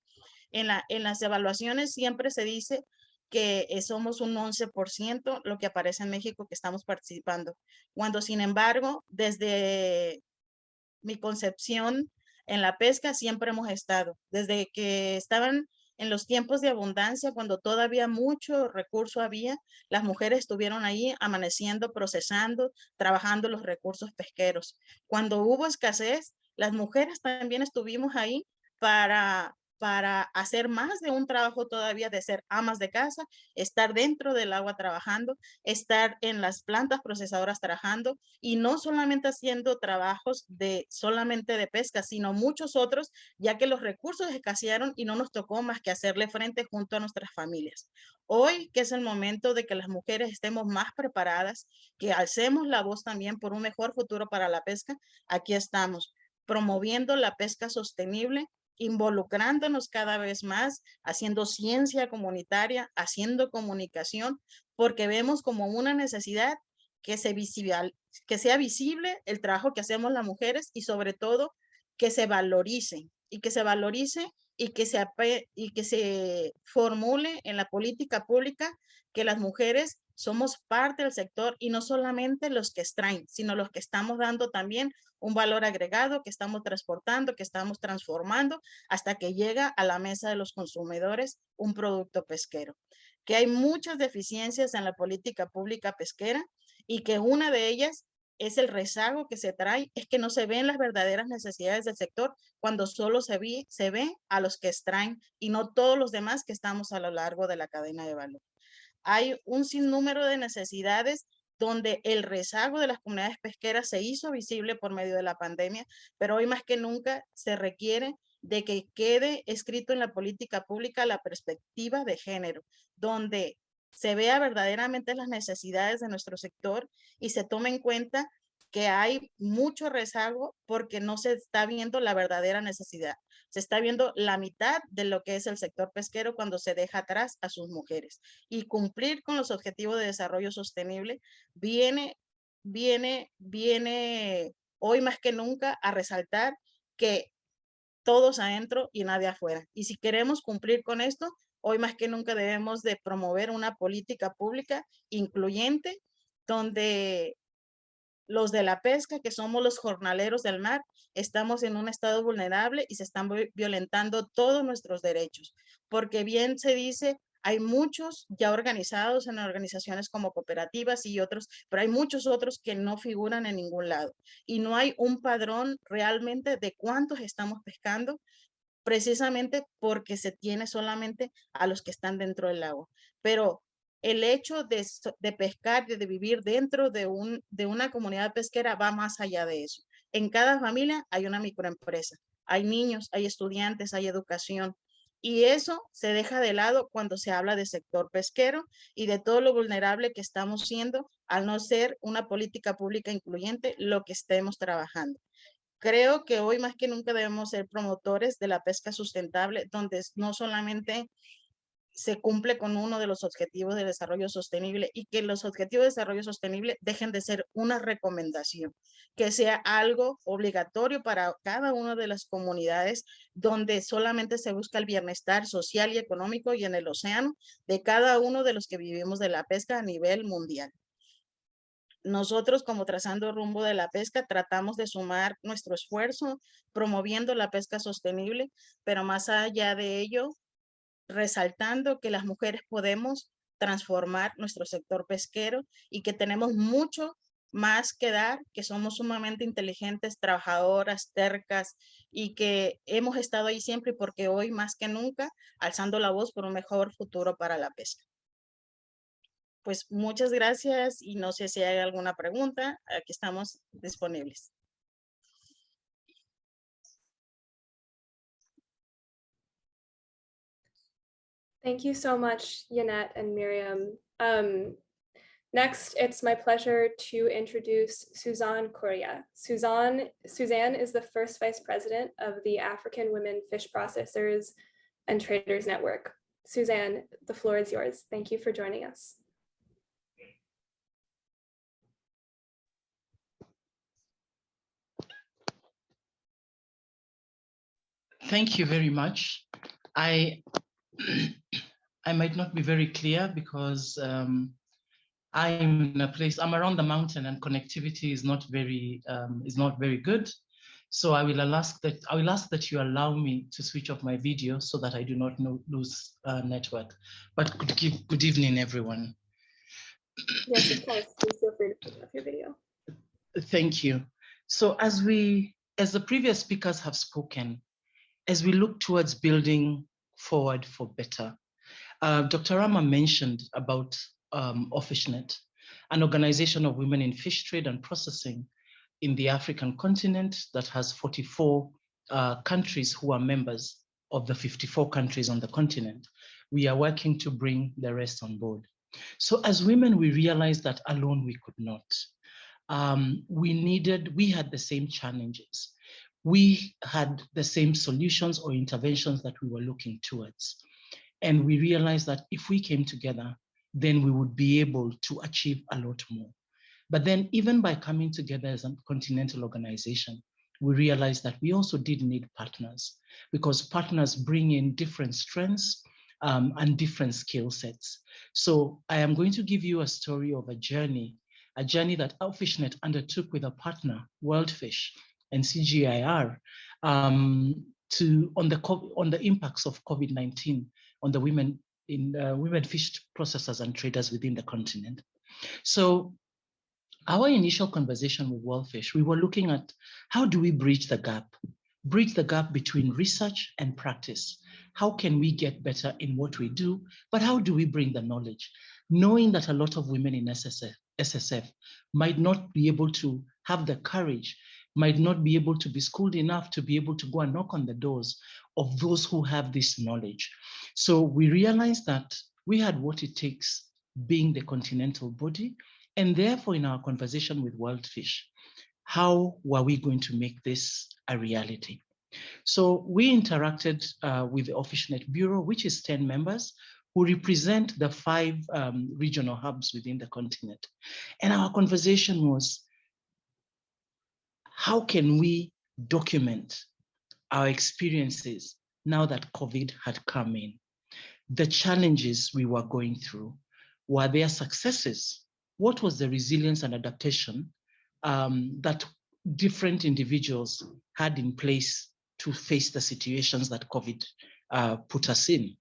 En las evaluaciones siempre se dice que somos un 11% lo que aparece en México que estamos participando, cuando sin embargo, desde mi concepción en la pesca siempre hemos estado, desde que estaban en los tiempos de abundancia, cuando todavía mucho recurso había, las mujeres estuvieron ahí amaneciendo, procesando, trabajando los recursos pesqueros. Cuando hubo escasez, las mujeres también estuvimos ahí para hacer más de un trabajo todavía de ser amas de casa, estar dentro del agua trabajando, estar en las plantas procesadoras trabajando y no solamente haciendo trabajos solamente de pesca, sino muchos otros, ya que los recursos escasearon y no nos tocó más que hacerle frente junto a nuestras familias. Hoy, que es el momento de que las mujeres estemos más preparadas, que alcemos la voz también por un mejor futuro para la pesca, aquí estamos, promoviendo la pesca sostenible, involucrándonos cada vez más, haciendo ciencia comunitaria, haciendo comunicación, porque vemos como una necesidad que sea visible el trabajo que hacemos las mujeres y sobre todo que se valorice y que se valorice y que se formule en la política pública que las mujeres somos parte del sector y no solamente los que extraen, sino los que estamos dando también un valor agregado, que estamos transportando, que estamos transformando hasta que llega a la mesa de los consumidores un producto pesquero. Que hay muchas deficiencias en la política pública pesquera y que una de ellas es el rezago que se trae, es que no se ven las verdaderas necesidades del sector cuando solo se ve a los que extraen y no todos los demás que estamos a lo largo de la cadena de valor. Hay un sinnúmero de necesidades donde el rezago de las comunidades pesqueras se hizo visible por medio de la pandemia, pero hoy más que nunca se requiere de que quede escrito en la política pública la perspectiva de género, donde se vea verdaderamente las necesidades de nuestro sector y se tome en cuenta que hay mucho rezago porque no se está viendo la verdadera necesidad. Se está viendo la mitad de lo que es el sector pesquero cuando se deja atrás a sus mujeres. Y cumplir con los objetivos de desarrollo sostenible viene hoy más que nunca a resaltar que todos adentro y nadie afuera. Y si queremos cumplir con esto, hoy más que nunca debemos de promover una política pública incluyente donde Los de la pesca, que somos los jornaleros del mar, estamos en un estado vulnerable y se están violentando todos nuestros derechos, porque bien se dice, hay muchos ya organizados en organizaciones como cooperativas y otros, pero hay muchos otros que no figuran en ningún lado y no hay un padrón realmente de cuántos estamos pescando, precisamente porque se tiene solamente a los que están dentro del agua. Pero el hecho de pescar, de vivir dentro de una comunidad pesquera va más allá de eso. En cada familia hay una microempresa, hay niños, hay estudiantes, hay educación. Y eso se deja de lado cuando se habla de sector pesquero y de todo lo vulnerable que estamos siendo al no ser una política pública incluyente lo que estemos trabajando. Creo que hoy más que nunca debemos ser promotores de la pesca sustentable, donde no solamente se cumple con uno de los objetivos de desarrollo sostenible y que los objetivos de desarrollo sostenible dejen de ser una recomendación, que sea algo obligatorio para cada una de las comunidades donde solamente se busca el bienestar social y económico y en el océano de cada uno de los que vivimos de la pesca a nivel mundial. Nosotros, como Trazando Rumbo de la Pesca, tratamos de sumar nuestro esfuerzo promoviendo la pesca sostenible, pero más allá de ello, resaltando que las mujeres podemos transformar nuestro sector pesquero y que tenemos mucho más que dar, que somos sumamente inteligentes, trabajadoras, tercas y que hemos estado ahí siempre porque hoy más que nunca alzando la voz por un mejor futuro para la pesca. Pues muchas gracias y no sé si hay alguna pregunta, aquí estamos disponibles. Thank you so much, Yanette and Miriam. Next, it's my pleasure to introduce Suzanne Correa. Suzanne is the first vice president of the African Women Fish Processors and Traders Network. Suzanne, the floor is yours. Thank you for joining us. Thank you very much. I might not be very clear because I'm in a place, I'm around the mountain and connectivity is not very good. So I will ask that you allow me to switch off my video so that I do not lose network. But good evening, everyone. Yes, of course. Please feel free to put off your video. Thank you. So as the previous speakers have spoken, as we look towards building forward for better, Dr. Rama mentioned about OFISHNet, an organization of women in fish trade and processing in the African continent that has 44 countries who are members of the 54 countries on the continent. We are working to bring the rest on board. So as women, we realized that alone we could not. We had the same challenges. We had the same solutions or interventions that we were looking towards. And we realized that if we came together, then we would be able to achieve a lot more. But then even by coming together as a continental organization, we realized that we also did need partners because partners bring in different strengths and different skill sets. So I am going to give you a story of a journey that OFISHNet undertook with a partner, WorldFish and CGIR, on the impacts of COVID-19 on the women fish processors and traders within the continent. So our initial conversation with WorldFish, we were looking at how do we bridge the gap between research and practice. How can we get better in what we do, but how do we bring the knowledge? Knowing that a lot of women in SSF might not be able to have the courage, might not be able to be schooled enough to be able to go and knock on the doors of those who have this knowledge. So we realized that we had what it takes being the continental body, and therefore in our conversation with WorldFish, how were we going to make this a reality? So we interacted with the OFISHNet Bureau, which is 10 members, who represent the 5 regional hubs within the continent. And our conversation was, how can we document our experiences now that COVID had come in? The challenges we were going through, were there successes? What was the resilience and adaptation that different individuals had in place to face the situations that COVID put us in.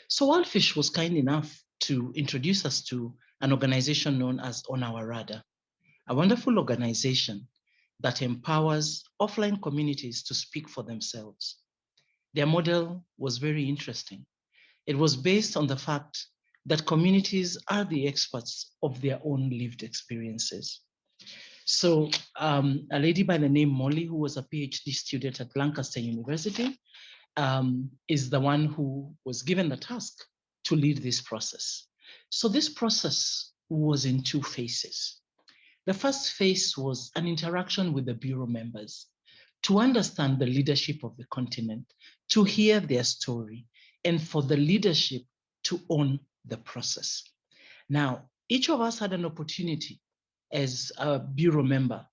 So WorldFish was kind enough to introduce us to an organization known as On Our Radar, a wonderful organization that empowers offline communities to speak for themselves. Their model was very interesting. It was based on the fact that communities are the experts of their own lived experiences. So a lady by the name Molly, who was a PhD student at Lancaster University, is the one who was given the task to lead this process. So this process was in two phases. The first phase was an interaction with the Bureau members to understand the leadership of the continent, to hear their story, and for the leadership to own the process. Now, each of us had an opportunity as a Bureau member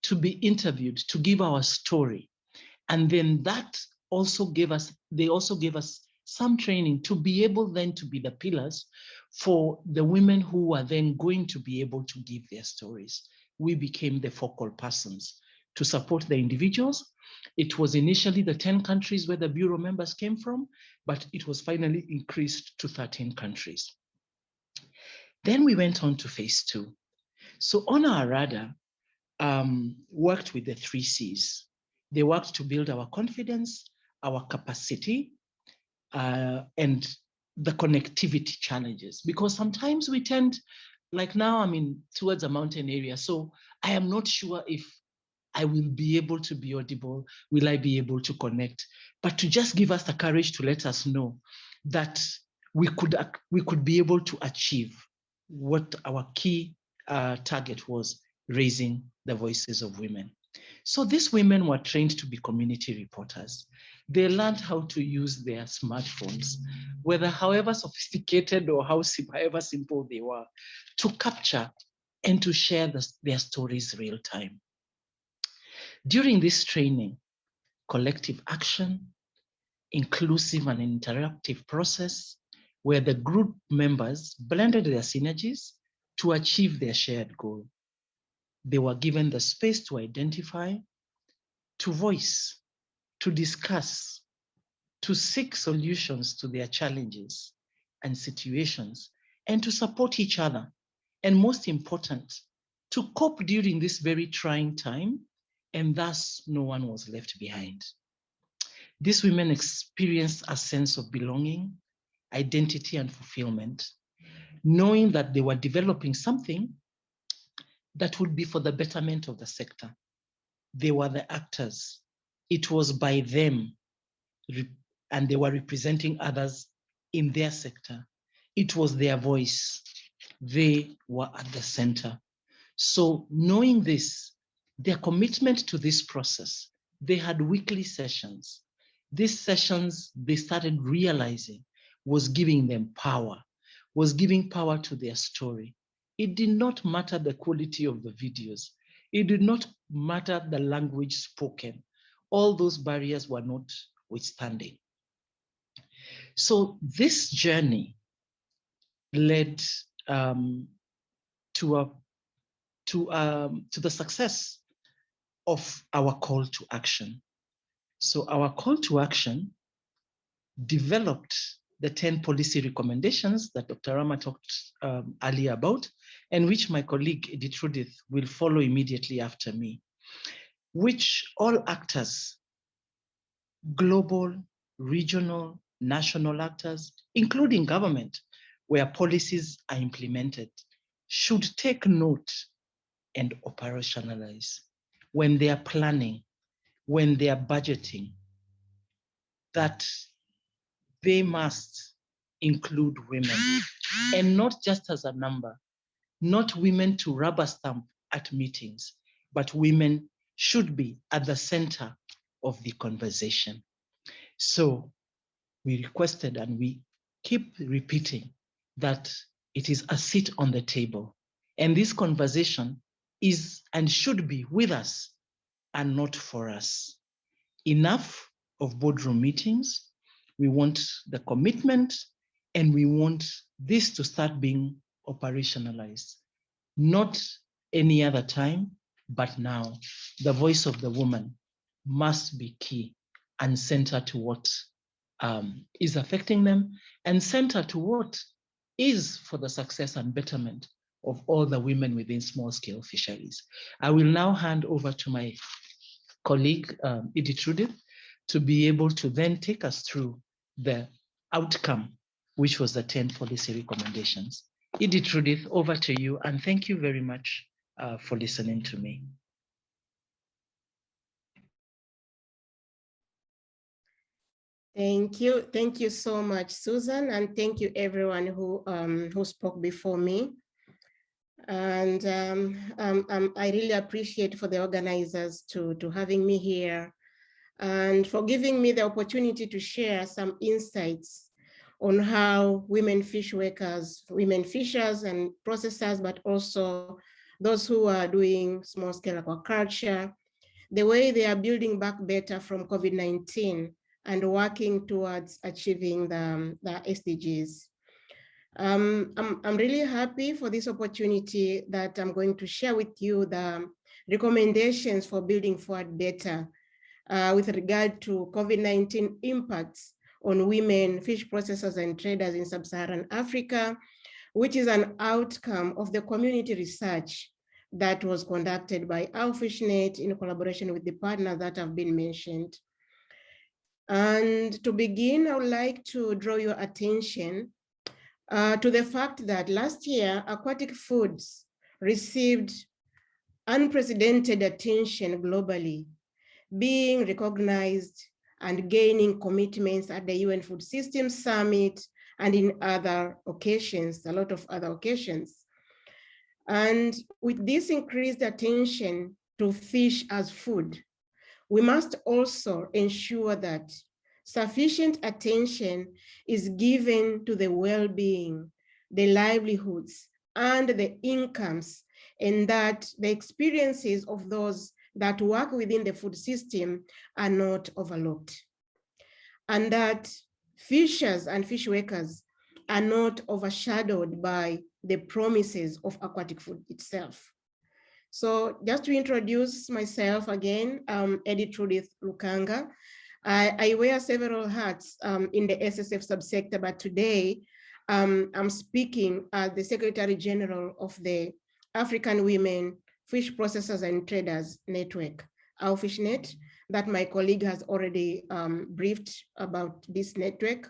to be interviewed, to give our story. And then that also gave us, they also gave us some training to be able then to be the pillars for the women who are then going to be able to give their stories. We became the focal persons to support the individuals. It was initially the 10 countries where the Bureau members came from, but it was finally increased to 13 countries. Then we went on to phase 2. So On Our Radar worked with the 3 Cs. They worked to build our confidence, our capacity, and the connectivity challenges. Because sometimes we tend, like now I'm in towards a mountain area, so I am not sure if I will be able to be audible, will I be able to connect? But to just give us the courage to let us know that we could be able to achieve what our key target was, raising the voices of women. So these women were trained to be community reporters. They learned how to use their smartphones, whether however sophisticated or however simple they were, to capture and to share their stories real time. During this training, collective action, inclusive and interactive process, where the group members blended their synergies to achieve their shared goal. They were given the space to identify, to voice, to discuss, to seek solutions to their challenges and situations, and to support each other. And most important, to cope during this very trying time, and thus no one was left behind. These women experienced a sense of belonging, identity, and fulfillment, knowing that they were developing something that would be for the betterment of the sector. They were the actors. It was by them, and they were representing others in their sector. It was their voice. They were at the center. So knowing this, their commitment to this process, they had weekly sessions. These sessions, they started realizing, was giving them power, was giving power to their story. It did not matter the quality of the videos. It did not matter the language spoken. All those barriers were not withstanding. So this journey led to the success of our call to action. So our call to action developed the 10 policy recommendations that Dr. Rama talked earlier about, and which my colleague Edith will follow immediately after me, which all actors, global, regional, national actors, including government, where policies are implemented, should take note and operationalize when they are planning, when they are budgeting, that they must include women, and not just as a number, not women to rubber stamp at meetings, but women should be at the center of the conversation. So we requested, and we keep repeating, that it is a seat on the table. And this conversation is and should be with us and not for us. Enough of boardroom meetings. We want the commitment, and we want this to start being operationalized, not any other time, but now. The voice of the woman must be key and center to what is affecting them, and center to what is for the success and betterment of all the women within small-scale fisheries. I will now hand over to my colleague, Edith, to be able to then take us through the outcome, which was the 10 policy recommendations. Edith, over to you, and thank you very much for listening to me. Thank you so much, Susan, and thank you everyone who spoke before me. And I really appreciate for the organizers to having me here and for giving me the opportunity to share some insights on how women fish workers, women fishers and processors, but also those who are doing small scale aquaculture, the way they are building back better from COVID-19 and working towards achieving the SDGs. I'm really happy for this opportunity that I'm going to share with you the recommendations for building forward better with regard to COVID-19 impacts on women fish processors and traders in sub-Saharan Africa, which is an outcome of the community research that was conducted by our FishNet in collaboration with the partners that have been mentioned. And to begin, I would like to draw your attention to the fact that last year, aquatic foods received unprecedented attention globally, being recognized and gaining commitments at the UN Food Systems Summit and in other occasions, a lot of other occasions. And with this increased attention to fish as food, we must also ensure that sufficient attention is given to the well-being, the livelihoods, and the incomes, and that the experiences of those that work within the food system are not overlooked. And that fishers and fish workers are not overshadowed by the promises of aquatic food itself. So just to introduce myself again, Edith Lukanga. I wear several hats in the SSF subsector, but today I'm speaking as the Secretary General of the African Women Fish Processors and Traders Network, our FishNet, that my colleague has already briefed about this network,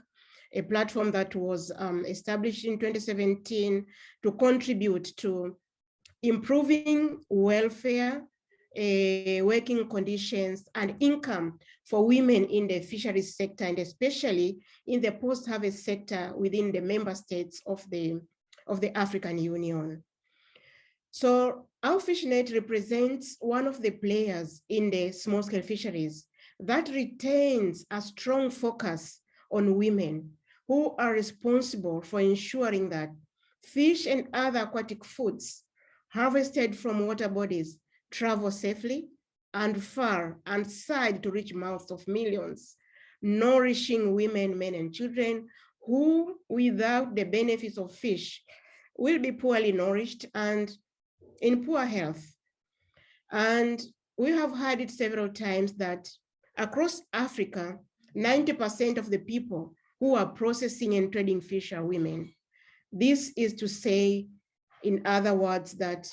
a platform that was established in 2017 to contribute to improving welfare, working conditions, and income for women in the fisheries sector, and especially in the post-harvest sector within the member states of the African Union. So our FishNet represents one of the players in the small-scale fisheries that retains a strong focus on women who are responsible for ensuring that fish and other aquatic foods harvested from water bodies travel safely and far and side to reach mouths of millions, nourishing women, men, and children who, without the benefits of fish, will be poorly nourished and in poor health. And we have heard it several times that across Africa, 90% of the people who are processing and trading fish are women. This is to say, in other words, that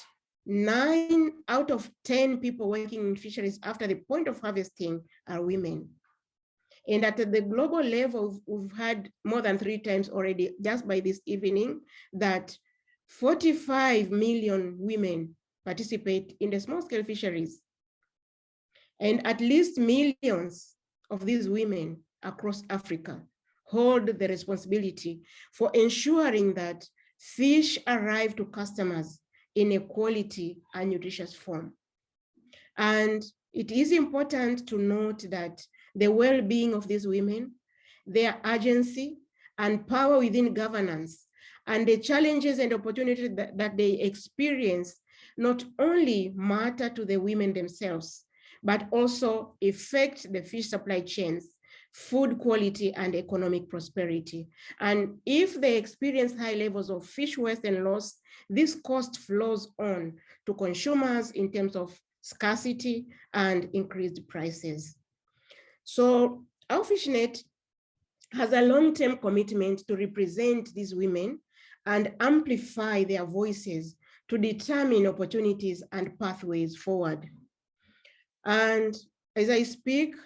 9 out of 10 people working in fisheries after the point of harvesting are women. And at the global level, we've had more than 3 times already, just by this evening, that 45 million women participate in the small-scale fisheries. And at least millions of these women across Africa hold the responsibility for ensuring that fish arrive to customers in a quality and nutritious form. And it is important to note that the well-being of these women, their agency and power within governance, and the challenges and opportunities that they experience not only matter to the women themselves, but also affect the fish supply chains, food quality, and economic prosperity. And if they experience high levels of fish waste and loss, this cost flows on to consumers in terms of scarcity and increased prices. So our FishNet has a long-term commitment to represent these women and amplify their voices to determine opportunities and pathways forward. And as I speak,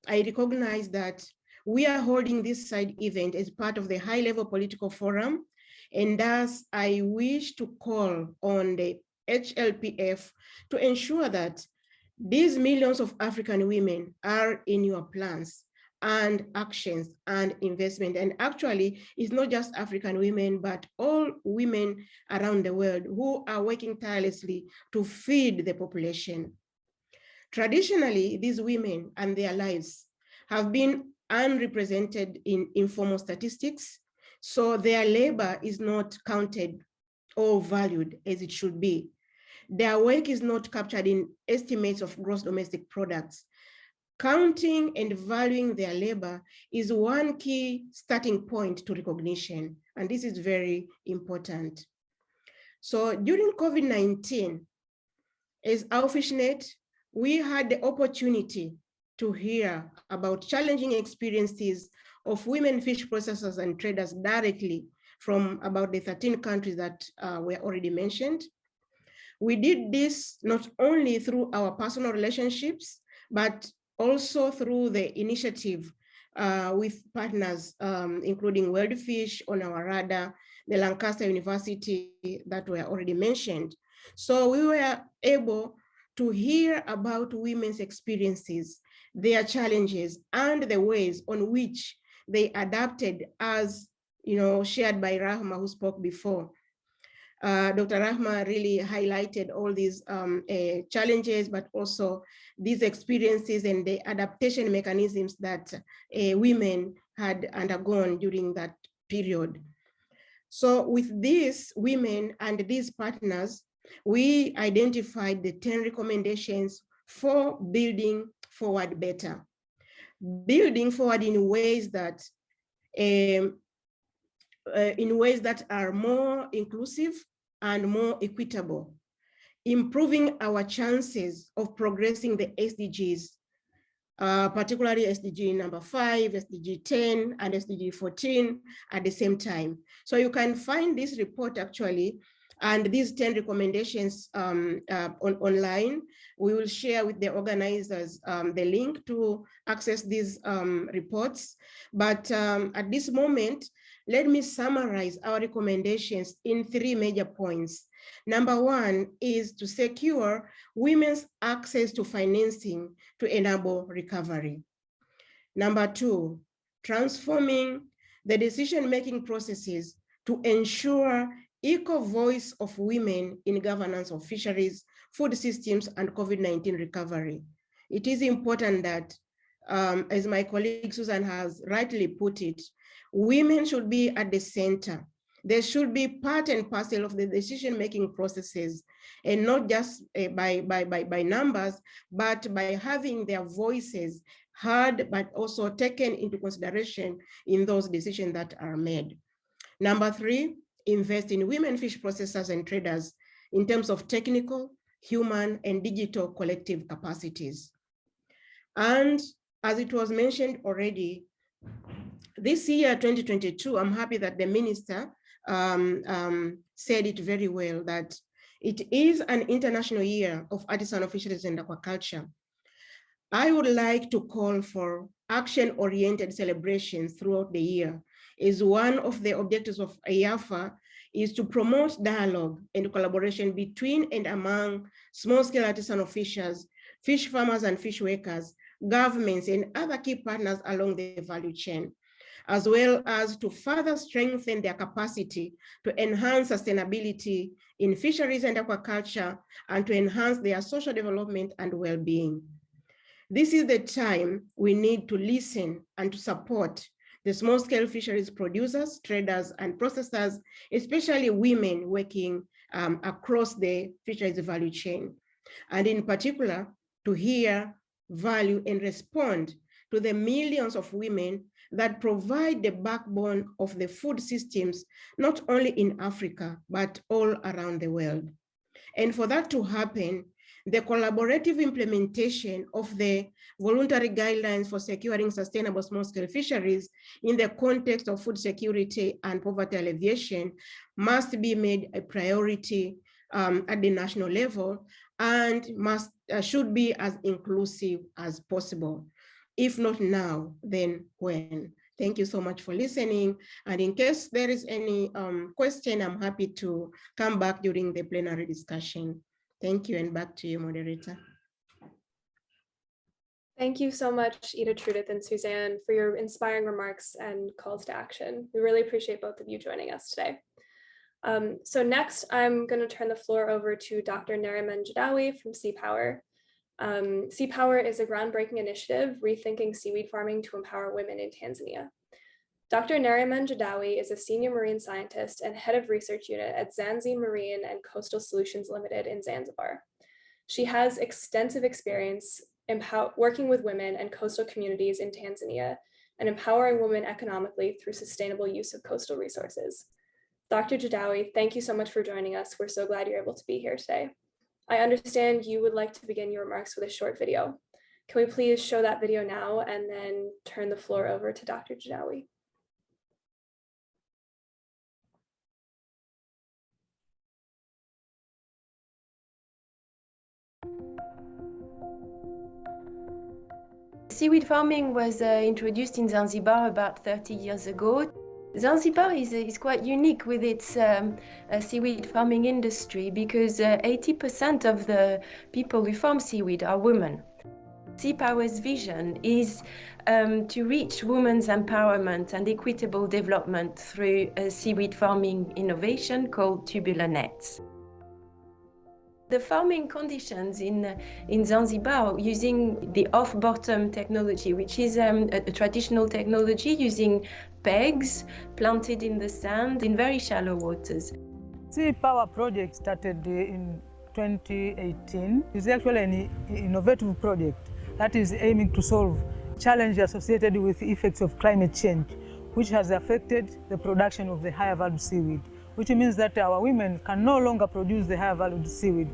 I recognize that we are holding this side event as part of the high-level political forum, and thus I wish to call on the HLPF to ensure that these millions of African women are in your plans and actions and investment. And actually, it's not just African women, but all women around the world who are working tirelessly to feed the population. Traditionally, these women and their lives have been unrepresented in informal statistics, so their labor is not counted or valued as it should be. Their work is not captured in estimates of gross domestic products. Counting and valuing their labor is one key starting point to recognition, and this is very important. So during COVID-19, as our FishNet, we had the opportunity to hear about challenging experiences of women fish processors and traders directly from about the 13 countries that were already mentioned. We did this not only through our personal relationships, but also through the initiative with partners, including World Fish on our radar, the Lancaster University that were already mentioned. So we were able to hear about women's experiences, their challenges, and the ways on which they adapted, as shared by Rahma, who spoke before. Dr. Rahma really highlighted all these challenges, but also these experiences and the adaptation mechanisms that women had undergone during that period. So with these women and these partners, we identified the 10 recommendations for building forward better. Building forward in ways that are more inclusive and more equitable, improving our chances of progressing the SDGs, particularly SDG number 5, SDG 10, and SDG 14 at the same time. So you can find this report actually, and these 10 recommendations online. We will share with the organizers the link to access these reports. But at this moment, let me summarize our recommendations in 3 major points. Number 1 is to secure women's access to financing to enable recovery. Number 2, transforming the decision-making processes to ensure equal voice of women in governance of fisheries, food systems, and COVID-19 recovery. It is important that, as my colleague Susan has rightly put it, women should be at the center. They should be part and parcel of the decision-making processes, and not just by numbers, but by having their voices heard, but also taken into consideration in those decisions that are made. Number 3, invest in women fish processors and traders in terms of technical, human, and digital collective capacities. And as it was mentioned already, this year, 2022, I'm happy that the minister said it very well, that it is an international year of artisanal fisheries and aquaculture. I would like to call for action-oriented celebrations throughout the year, is one of the objectives of IAFA is to promote dialogue and collaboration between and among small-scale artisanal fishers, fish farmers and fish workers, governments, and other key partners along the value chain, as well as to further strengthen their capacity to enhance sustainability in fisheries and aquaculture and to enhance their social development and well-being. This is the time we need to listen and to support the small-scale fisheries producers, traders, and processors, especially women working across the fisheries value chain. And in particular, to hear, value, and respond to the millions of women that provide the backbone of the food systems, not only in Africa, but all around the world. And for that to happen, the collaborative implementation of the voluntary guidelines for securing sustainable small-scale fisheries in the context of food security and poverty alleviation must be made a priority at the national level and should be as inclusive as possible. If not now, then when? Thank you so much for listening. And in case there is any question, I'm happy to come back during the plenary discussion. Thank you, and back to you, moderator. Thank you so much, Ida, Trudith, and Suzanne, for your inspiring remarks and calls to action. We really appreciate both of you joining us today. So next, I'm going to turn the floor over to Dr. Nariman Jadawi from Seapower. Seapower is a groundbreaking initiative rethinking seaweed farming to empower women in Tanzania. Dr. Nariman Jadawi is a senior marine scientist and head of research unit at Zanzi Marine and Coastal Solutions Limited in Zanzibar. She has extensive experience working with women and coastal communities in Tanzania and empowering women economically through sustainable use of coastal resources. Dr. Jadawi, thank you so much for joining us. We're so glad you're able to be here today. I understand you would like to begin your remarks with a short video. Can we please show that video now and then turn the floor over to Dr. Jadawi? Seaweed farming was introduced in Zanzibar about 30 years ago. Zanzibar is quite unique with its seaweed farming industry because 80% of the people who farm seaweed are women. Seapower's vision is to reach women's empowerment and equitable development through a seaweed farming innovation called tubular nets. The farming conditions in Zanzibar using the off-bottom technology, which is a traditional technology using pegs planted in the sand in very shallow waters. Seapower project started in 2018. It's actually an innovative project that is aiming to solve challenges associated with the effects of climate change, which has affected the production of the higher value seaweed, which means that our women can no longer produce the higher valued seaweed.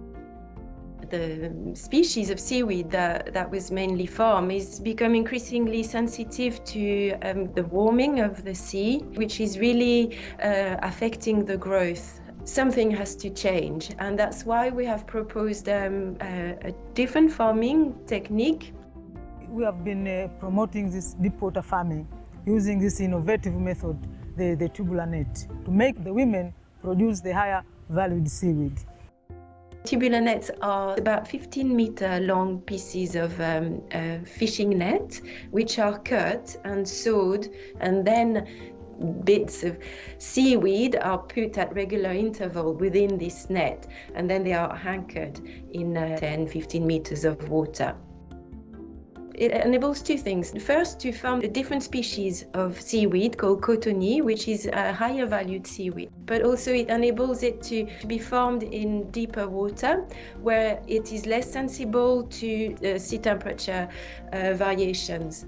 The species of seaweed that was mainly farmed is become increasingly sensitive to the warming of the sea, which is really affecting the growth. Something has to change, and that's why we have proposed a different farming technique. We have been promoting this deep water farming using this innovative method, the tubular net, to make the women produce the higher valued seaweed. Tubular nets are about 15-meter long pieces of fishing net, which are cut and sewed, and then bits of seaweed are put at regular interval within this net, and then they are anchored in 10-15 meters of water. It enables two things. First, to farm a different species of seaweed called cotonie, which is a higher valued seaweed. But also it enables it to be farmed in deeper water, where it is less sensible to sea temperature variations.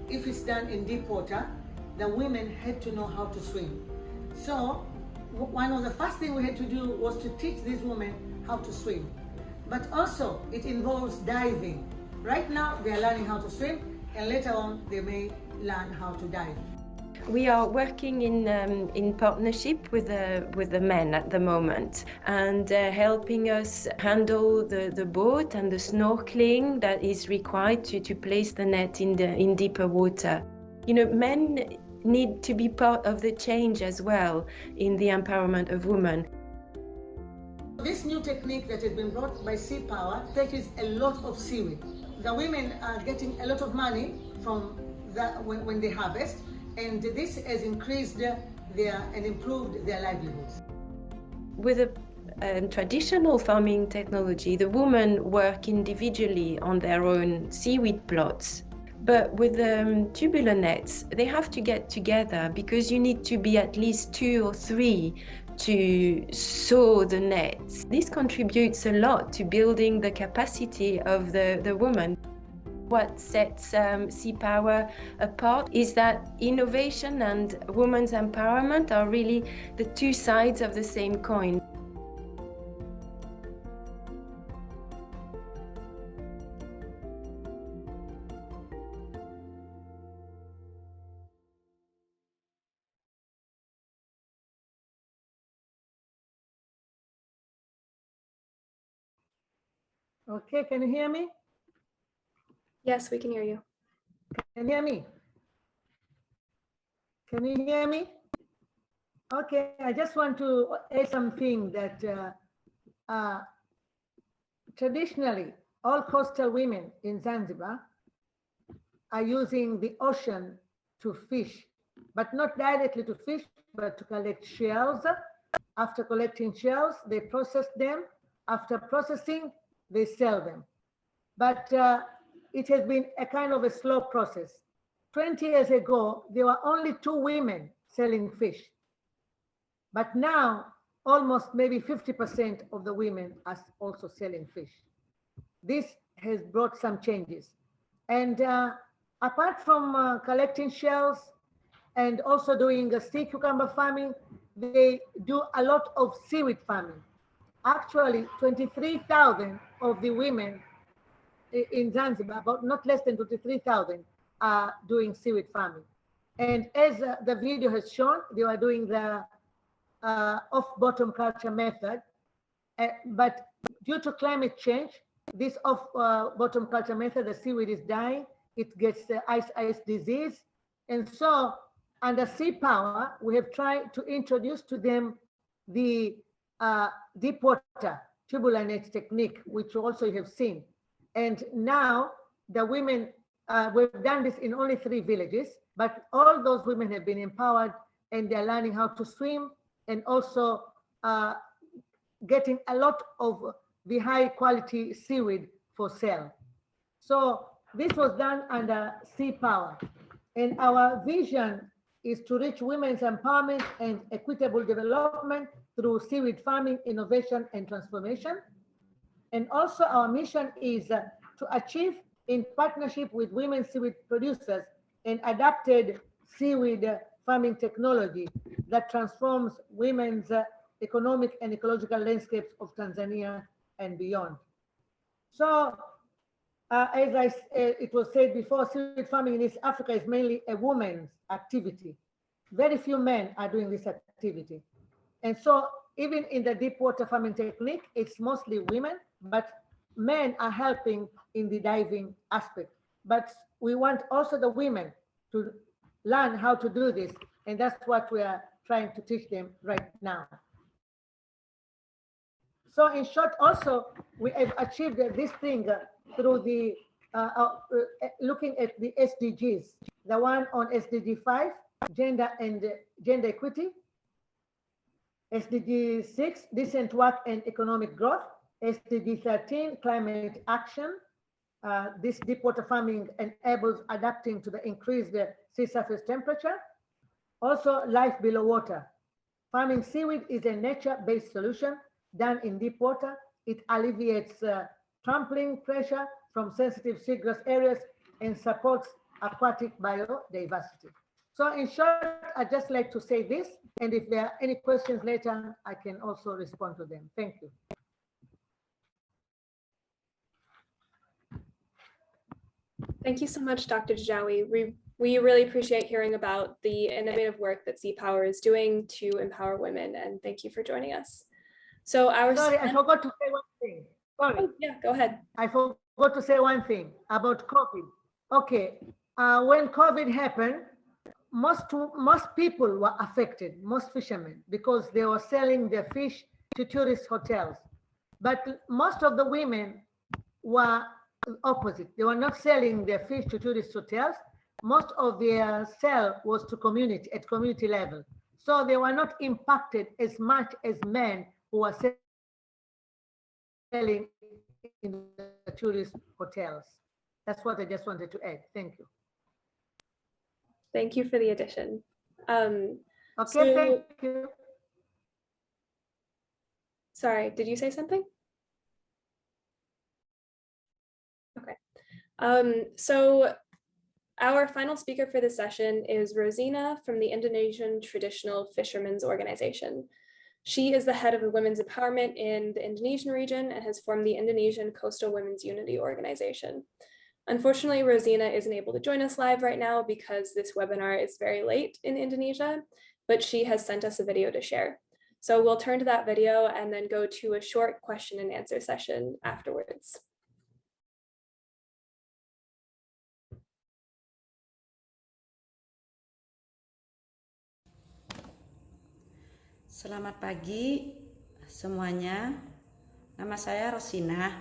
If it's done in deep water, the women had to know how to swim. So one of the first things we had to do was to teach these women how to swim. But also it involves diving. Right now, they are learning how to swim, and later on, they may learn how to dive. We are working in partnership with the men at the moment, and helping us handle the boat and the snorkeling that is required to place the net in deeper water. You know, men need to be part of the change as well in the empowerment of women. This new technique that has been brought by Seapower catches a lot of seaweed. The women are getting a lot of money from when they harvest, and this has increased and improved their livelihoods. With a traditional farming technology, the women work individually on their own seaweed plots. But with tubular nets, they have to get together because you need to be at least 2 or 3 to sew the nets. This contributes a lot to building the capacity of the woman. What sets Seapower apart is that innovation and women's empowerment are really the two sides of the same coin. Okay, can you hear me? Yes, we can hear you. Can you hear me? Can you hear me? Okay, I just want to add something that traditionally all coastal women in Zanzibar are using the ocean to fish, but not directly to fish, but to collect shells. After collecting shells, they process them. After processing, they sell them. But it has been a kind of a slow process. 20 years ago, there were only 2 women selling fish. But now, almost maybe 50% of the women are also selling fish. This has brought some changes. And apart from collecting shells and also doing sea cucumber farming, they do a lot of seaweed farming. Actually, 23,000 of the women in Zanzibar, about not less than 23,000, are doing seaweed farming. And as the video has shown, they are doing the off-bottom culture method. But due to climate change, this off-bottom culture method, the seaweed is dying, it gets ice disease. And so under Seapower, we have tried to introduce to them the deep water tubular net technique, which also you have seen. And now the women, we've done this in only 3 villages, but all those women have been empowered and they're learning how to swim and also getting a lot of the high quality seaweed for sale. So this was done under Seapower. And our vision is to reach women's empowerment and equitable development through seaweed farming, innovation, and transformation. And also our mission is to achieve, in partnership with women seaweed producers, an adapted seaweed farming technology that transforms women's economic and ecological landscapes of Tanzania and beyond. So as it was said before, seaweed farming in East Africa is mainly a woman's activity. Very few men are doing this activity. And so even in the deep water farming technique, it's mostly women, but men are helping in the diving aspect. But we want also the women to learn how to do this. And that's what we are trying to teach them right now. So in short, also, we have achieved this thing through the looking at the SDGs, the one on SDG 5, gender and gender equity, SDG 6, decent work and economic growth, SDG 13, climate action. This deep water farming enables adapting to the increased sea surface temperature. Also, life below water. Farming seaweed is a nature-based solution done in deep water. It alleviates trampling pressure from sensitive seagrass areas and supports aquatic biodiversity. So in short, I'd just like to say this, and if there are any questions later, I can also respond to them. Thank you. Thank you so much, Dr. Jawi. We really appreciate hearing about the innovative work that Seapower is doing to empower women, and thank you for joining us. So Sorry, I forgot to say one thing. Sorry. Oh, yeah, go ahead. I forgot to say one thing about COVID. Okay, when COVID happened, most people were affected, most fishermen, because they were selling their fish to tourist hotels. But most of the women were opposite. They were not selling their fish to tourist hotels. Most of their sale was to community, at community level. So they were not impacted as much as men who were selling in the tourist hotels. That's what I just wanted to add. Thank you. Thank you for the addition. Okay, thank you. Sorry, did you say something? Okay. So our final speaker for this session is Rosina from the Indonesian Traditional Fishermen's Organization. She is the head of the women's empowerment in the Indonesian region and has formed the Indonesian Coastal Women's Unity Organization. Unfortunately, Rosina isn't able to join us live right now because this webinar is very late in Indonesia, but she has sent us a video to share. So we'll turn to that video and then go to a short question and answer session afterwards. Selamat pagi semuanya. Nama saya Rosina.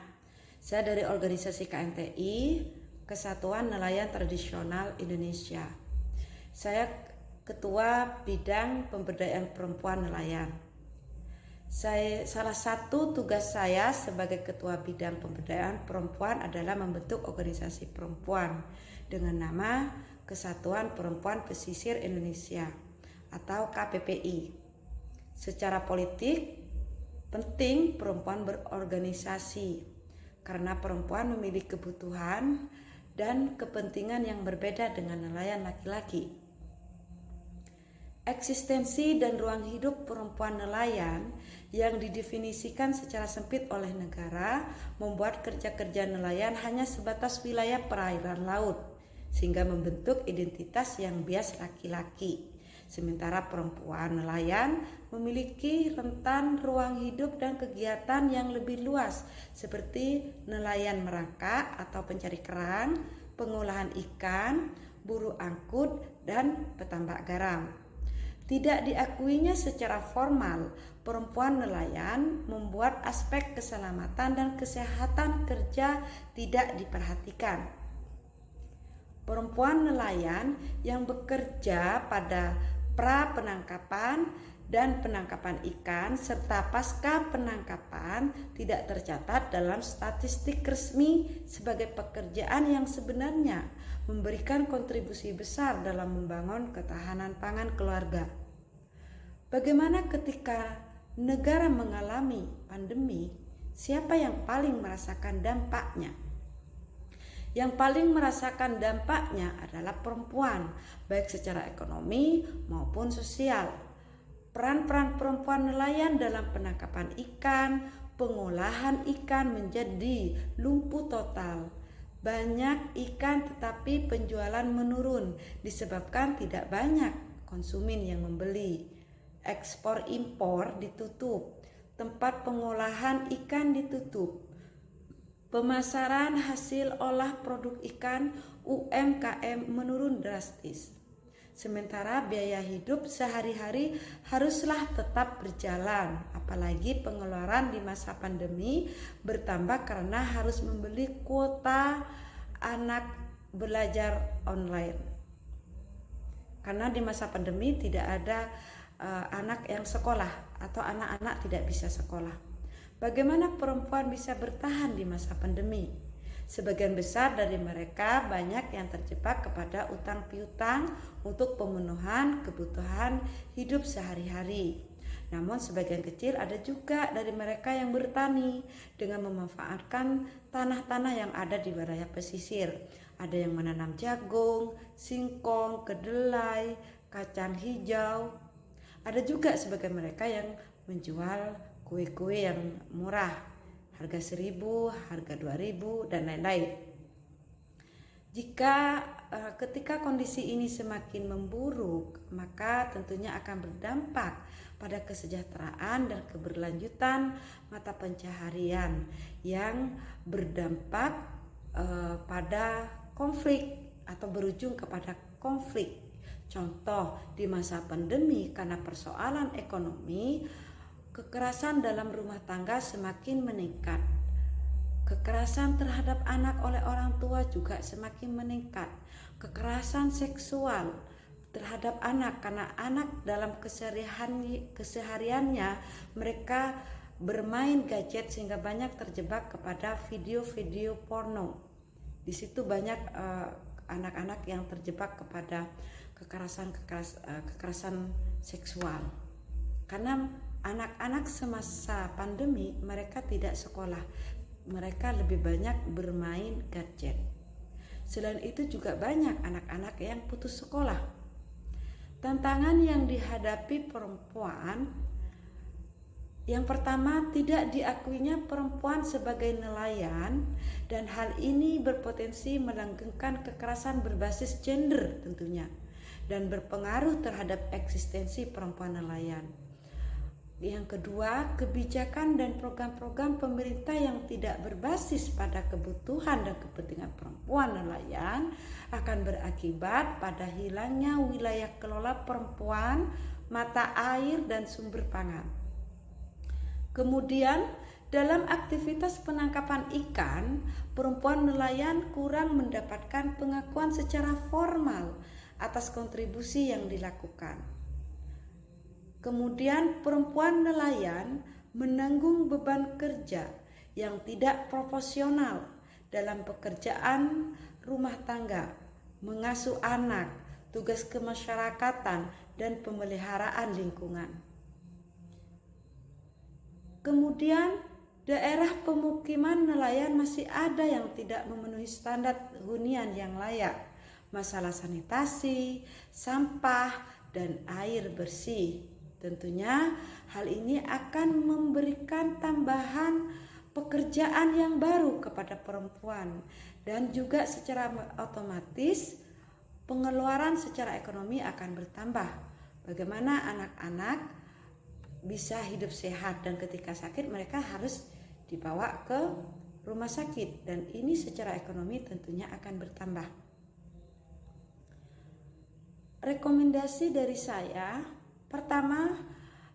Saya dari organisasi KNTI, Kesatuan Nelayan Tradisional Indonesia. Saya Ketua Bidang Pemberdayaan Perempuan Nelayan. Salah satu tugas saya sebagai Ketua Bidang Pemberdayaan Perempuan adalah membentuk organisasi perempuan dengan nama Kesatuan Perempuan Pesisir Indonesia atau KPPI. Secara politik, penting perempuan berorganisasi karena perempuan memiliki kebutuhan dan kepentingan yang berbeda dengan nelayan laki-laki. Eksistensi dan ruang hidup perempuan nelayan yang didefinisikan secara sempit oleh negara membuat kerja-kerja nelayan hanya sebatas wilayah perairan laut, sehingga membentuk identitas yang bias laki-laki. Sementara perempuan nelayan memiliki rentan ruang hidup dan kegiatan yang lebih luas seperti nelayan merangkak atau pencari kerang, pengolahan ikan, buru angkut, dan petambak garam. Tidak diakuinya secara formal, perempuan nelayan membuat aspek keselamatan dan kesehatan kerja tidak diperhatikan. Perempuan nelayan yang bekerja pada pra-penangkapan dan penangkapan ikan serta pasca penangkapan tidak tercatat dalam statistik resmi sebagai pekerjaan yang sebenarnya memberikan kontribusi besar dalam membangun ketahanan pangan keluarga. Bagaimana ketika negara mengalami pandemi, siapa yang paling merasakan dampaknya? Yang paling merasakan dampaknya adalah perempuan, baik secara ekonomi maupun sosial. Peran-peran perempuan nelayan dalam penangkapan ikan, pengolahan ikan menjadi lumpuh total. Banyak ikan tetapi penjualan menurun disebabkan tidak banyak konsumen yang membeli. Ekspor impor ditutup, tempat pengolahan ikan ditutup. Pemasaran hasil olah produk ikan UMKM menurun drastis. Sementara biaya hidup sehari-hari haruslah tetap berjalan, apalagi pengeluaran di masa pandemi bertambah karena harus membeli kuota anak belajar online. Karena di masa pandemi tidak ada anak yang sekolah atau anak-anak tidak bisa sekolah. Bagaimana perempuan bisa bertahan di masa pandemi? Sebagian besar dari mereka banyak yang terjebak kepada utang piutang untuk pemenuhan kebutuhan hidup sehari-hari. Namun sebagian kecil ada juga dari mereka yang bertani dengan memanfaatkan tanah-tanah yang ada di wilayah pesisir. Ada yang menanam jagung, singkong, kedelai, kacang hijau. Ada juga sebagian mereka yang menjual kue-kue yang murah, harga 1.000, harga 2.000, dan lain-lain. Ketika kondisi ini semakin memburuk, maka tentunya akan berdampak pada kesejahteraan dan keberlanjutan mata pencaharian yang berdampak pada konflik atau berujung kepada konflik. Contoh, di masa pandemi karena persoalan ekonomi, kekerasan dalam rumah tangga semakin meningkat. Kekerasan terhadap anak oleh orang tua juga semakin meningkat. Kekerasan seksual terhadap anak karena anak dalam kesehariannya mereka bermain gadget sehingga banyak terjebak kepada video-video porno. Di situ banyak anak-anak yang terjebak kepada kekerasan seksual. Karena anak-anak semasa pandemi mereka tidak sekolah, mereka lebih banyak bermain gadget. Selain itu juga banyak anak-anak yang putus sekolah. Tantangan yang dihadapi perempuan, yang pertama, tidak diakuinya perempuan sebagai nelayan, dan hal ini berpotensi melanggengkan kekerasan berbasis gender tentunya, dan berpengaruh terhadap eksistensi perempuan nelayan. Yang kedua, kebijakan dan program-program pemerintah yang tidak berbasis pada kebutuhan dan kepentingan perempuan nelayan akan berakibat pada hilangnya wilayah kelola perempuan, mata air, dan sumber pangan. Kemudian, dalam aktivitas penangkapan ikan, perempuan nelayan kurang mendapatkan pengakuan secara formal atas kontribusi yang dilakukan. Kemudian, perempuan nelayan menanggung beban kerja yang tidak proporsional dalam pekerjaan rumah tangga, mengasuh anak, tugas kemasyarakatan, dan pemeliharaan lingkungan. Kemudian, daerah pemukiman nelayan masih ada yang tidak memenuhi standar hunian yang layak, masalah sanitasi, sampah, dan air bersih. Tentunya hal ini akan memberikan tambahan pekerjaan yang baru kepada perempuan, dan juga secara otomatis pengeluaran secara ekonomi akan bertambah. Bagaimana anak-anak bisa hidup sehat, dan ketika sakit mereka harus dibawa ke rumah sakit, dan ini secara ekonomi tentunya akan bertambah. Rekomendasi dari saya, pertama,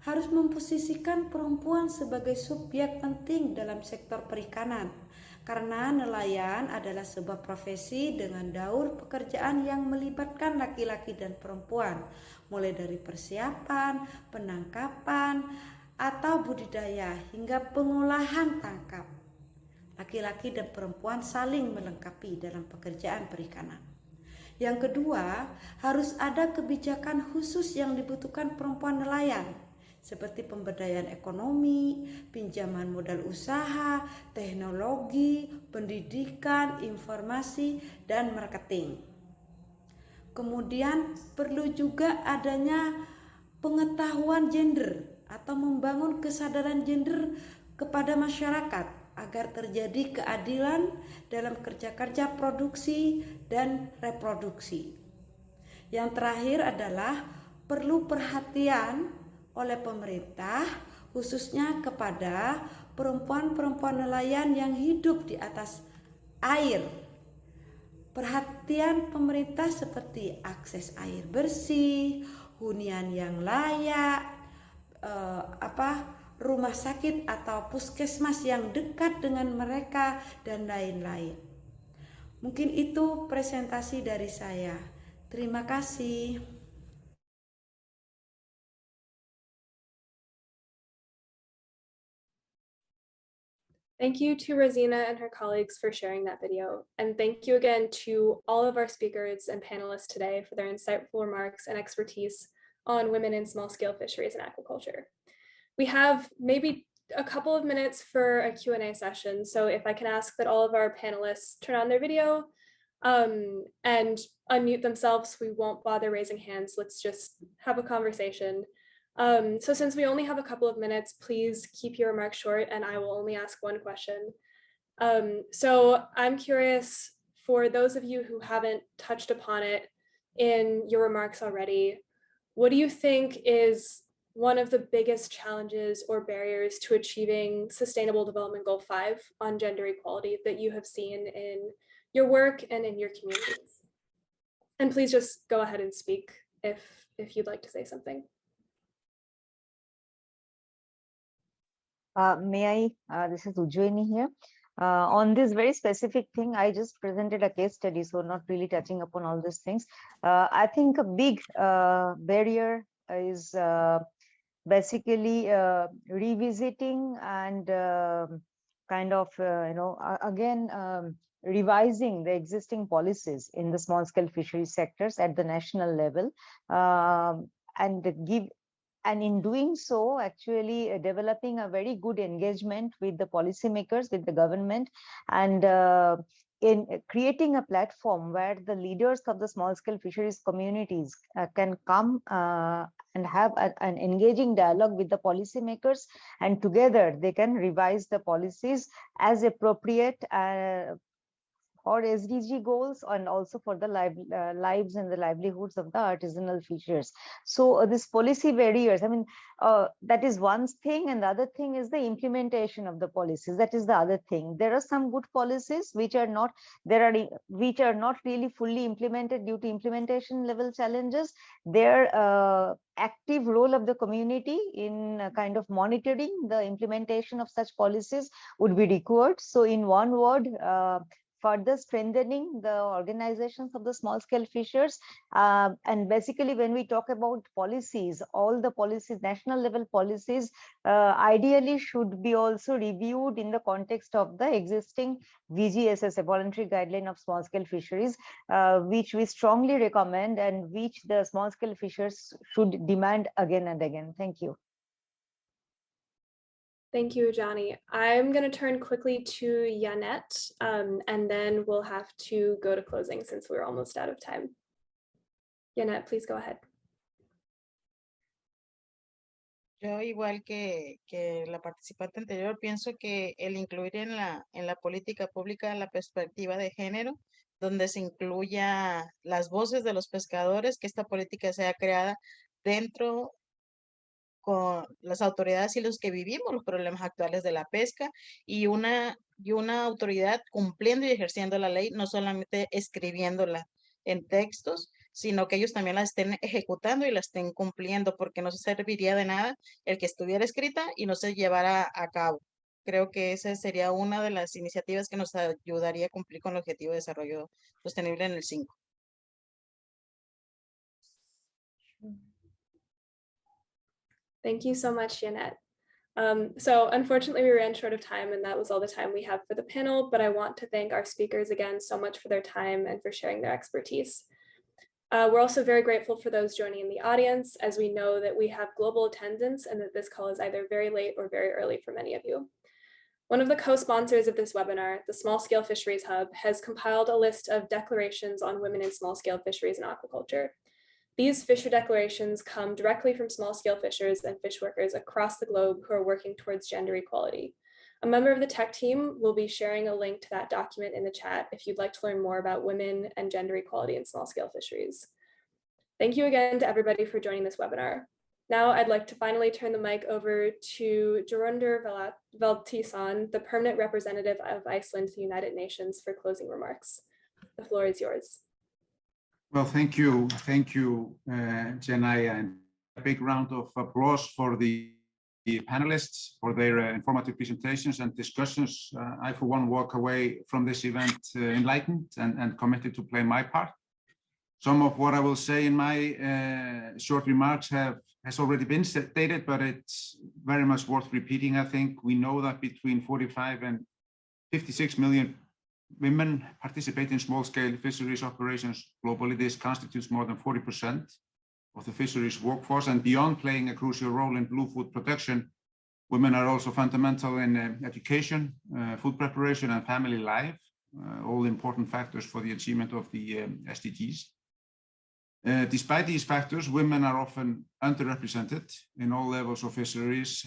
harus memposisikan perempuan sebagai subjek penting dalam sektor perikanan, karena nelayan adalah sebuah profesi dengan daur pekerjaan yang melibatkan laki-laki dan perempuan, mulai dari persiapan, penangkapan, atau budidaya hingga pengolahan tangkap. Laki-laki dan perempuan saling melengkapi dalam pekerjaan perikanan. Yang kedua, harus ada kebijakan khusus yang dibutuhkan perempuan nelayan, seperti pemberdayaan ekonomi, pinjaman modal usaha, teknologi, pendidikan, informasi, dan marketing. Kemudian perlu juga adanya pengetahuan gender atau membangun kesadaran gender kepada masyarakat agar terjadi keadilan dalam kerja-kerja produksi dan reproduksi. Yang terakhir adalah perlu perhatian oleh pemerintah khususnya kepada perempuan-perempuan nelayan yang hidup di atas air. Perhatian pemerintah seperti akses air bersih, hunian yang layak, rumah sakit atau puskesmas yang dekat dengan mereka, dan lain-lain. Mungkin itu presentasi dari saya. Terima kasih. Thank you to Rosina and her colleagues for sharing that video. And thank you again to all of our speakers and panelists today for their insightful remarks and expertise on women in small-scale fisheries and aquaculture. We have maybe a couple of minutes for a Q&A session. So if I can ask that all of our panelists turn on their video and unmute themselves, we won't bother raising hands. Let's just have a conversation. So since we only have a couple of minutes, please keep your remarks short and I will only ask one question. So I'm curious, for those of you who haven't touched upon it in your remarks already, what do you think is one of the biggest challenges or barriers to achieving Sustainable Development Goal 5 on gender equality that you have seen in your work and in your communities? And please just go ahead and speak if you'd like to say something. May I? This is Ujjaini here. On this very specific thing, I just presented a case study, so not really touching upon all these things. I think a big barrier is basically revisiting and revising the existing policies in the small scale fishery sectors at the national level, and in doing so, actually developing a very good engagement with the policymakers, with the government, and in creating a platform where the leaders of the small scale fisheries communities can come and have an engaging dialogue with the policymakers, and together they can revise the policies as appropriate for SDG goals and also for the lives and the livelihoods of the artisanal fishers. So this policy barriers, I mean, that is one thing, and the other thing is the implementation of the policies. That is the other thing. There are some good policies which are not really fully implemented due to implementation level challenges. Their active role of the community in kind of monitoring the implementation of such policies would be required. So in one word, further strengthening the organizations of the small scale fishers. And basically, when we talk about policies, all the policies, national level policies, ideally should be also reviewed in the context of the existing VGSS, a voluntary guideline of small scale fisheries, which we strongly recommend and which the small scale fishers should demand again and again. Thank you. Thank you, Johnny. I'm going to turn quickly to Yanette, and then we'll have to go to closing since we're almost out of time. Yanette, please go ahead. Yo, igual que la participante anterior, pienso que el incluir en la política pública la perspectiva de género, donde se incluya las voces de los pescadores, que esta política sea creada dentro con las autoridades y los que vivimos los problemas actuales de la pesca, y una autoridad cumpliendo y ejerciendo la ley, no solamente escribiéndola en textos, sino que ellos también la estén ejecutando y la estén cumpliendo, porque no se serviría de nada el que estuviera escrita y no se llevara a cabo. Creo que esa sería una de las iniciativas que nos ayudaría a cumplir con el objetivo de desarrollo sostenible en el 5. Thank you so much, Yanette. So unfortunately, we ran short of time, and that was all the time we have for the panel, but I want to thank our speakers again so much for their time and for sharing their expertise. We're also very grateful for those joining in the audience, as we know that we have global attendance and that this call is either very late or very early for many of you. One of the co-sponsors of this webinar, the Small Scale Fisheries Hub, has compiled a list of declarations on women in small scale fisheries and aquaculture. These fisher declarations come directly from small-scale fishers and fish workers across the globe who are working towards gender equality. A member of the tech team will be sharing a link to that document in the chat if you'd like to learn more about women and gender equality in small-scale fisheries. Thank you again to everybody for joining this webinar. Now I'd like to finally turn the mic over to Jorundur Valtísson, the permanent representative of Iceland to the United Nations, for closing remarks. The floor is yours. Well, thank you, Janaya, and a big round of applause for the panelists for their informative presentations and discussions. I, for one, walk away from this event enlightened and committed to play my part. Some of what I will say in my short remarks has already been stated, but it's very much worth repeating. I think we know that between 45 and 56 million women participate in small-scale fisheries operations globally. This constitutes more than 40% of the fisheries workforce, and beyond playing a crucial role in blue food production, women are also fundamental in education, food preparation, and family life, all important factors for the achievement of the SDGs. Despite these factors, women are often underrepresented in all levels of fisheries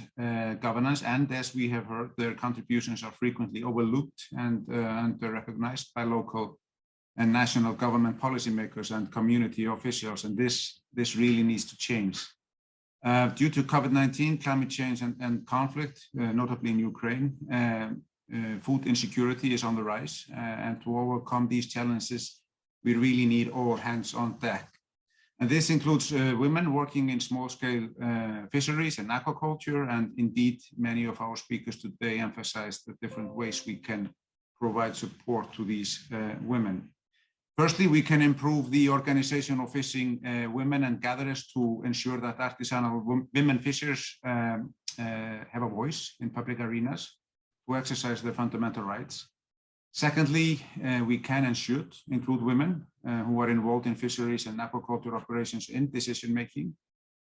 governance, and as we have heard, their contributions are frequently overlooked and under-recognized by local and national government policymakers and community officials, and this really needs to change. Due to COVID-19, climate change and conflict, notably in Ukraine, food insecurity is on the rise, and to overcome these challenges, we really need all hands on deck. And this includes women working in small-scale fisheries and aquaculture, and indeed, many of our speakers today emphasized the different ways we can provide support to these women. Firstly, we can improve the organization of fishing women and gatherers to ensure that artisanal women fishers have a voice in public arenas to exercise their fundamental rights. Secondly, we can and should include women who are involved in fisheries and aquaculture operations in decision-making,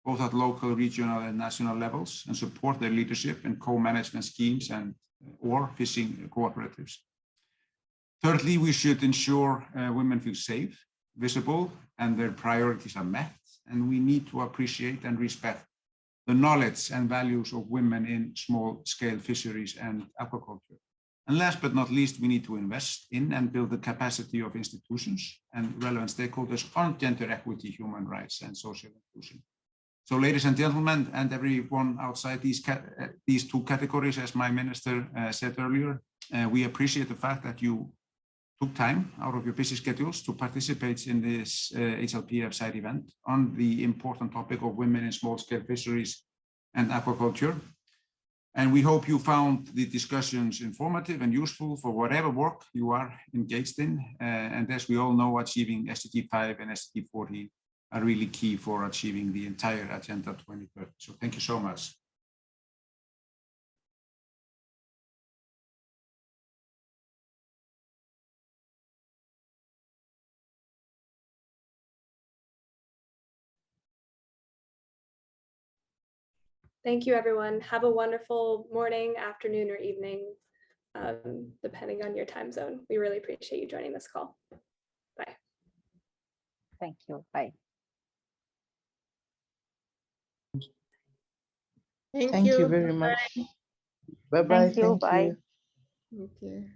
both at local, regional, and national levels, and support their leadership in co-management schemes and or fishing cooperatives. Thirdly, we should ensure women feel safe, visible, and their priorities are met. And we need to appreciate and respect the knowledge and values of women in small-scale fisheries and aquaculture. And last but not least, we need to invest in and build the capacity of institutions and relevant stakeholders on gender equity, human rights, and social inclusion. So ladies and gentlemen, and everyone outside these two categories, as my minister said earlier, we appreciate the fact that you took time out of your busy schedules to participate in this HLPF side event on the important topic of women in small-scale fisheries and aquaculture. And we hope you found the discussions informative and useful for whatever work you are engaged in. And as we all know, achieving SDG 5 and SDG 40 are really key for achieving the entire Agenda 2030. So thank you so much. Thank you, everyone. Have a wonderful morning, afternoon, or evening, depending on your time zone. We really appreciate you joining this call. Bye. Thank you. Bye. Thank you very much. Bye-bye. Thank you. Bye. Okay.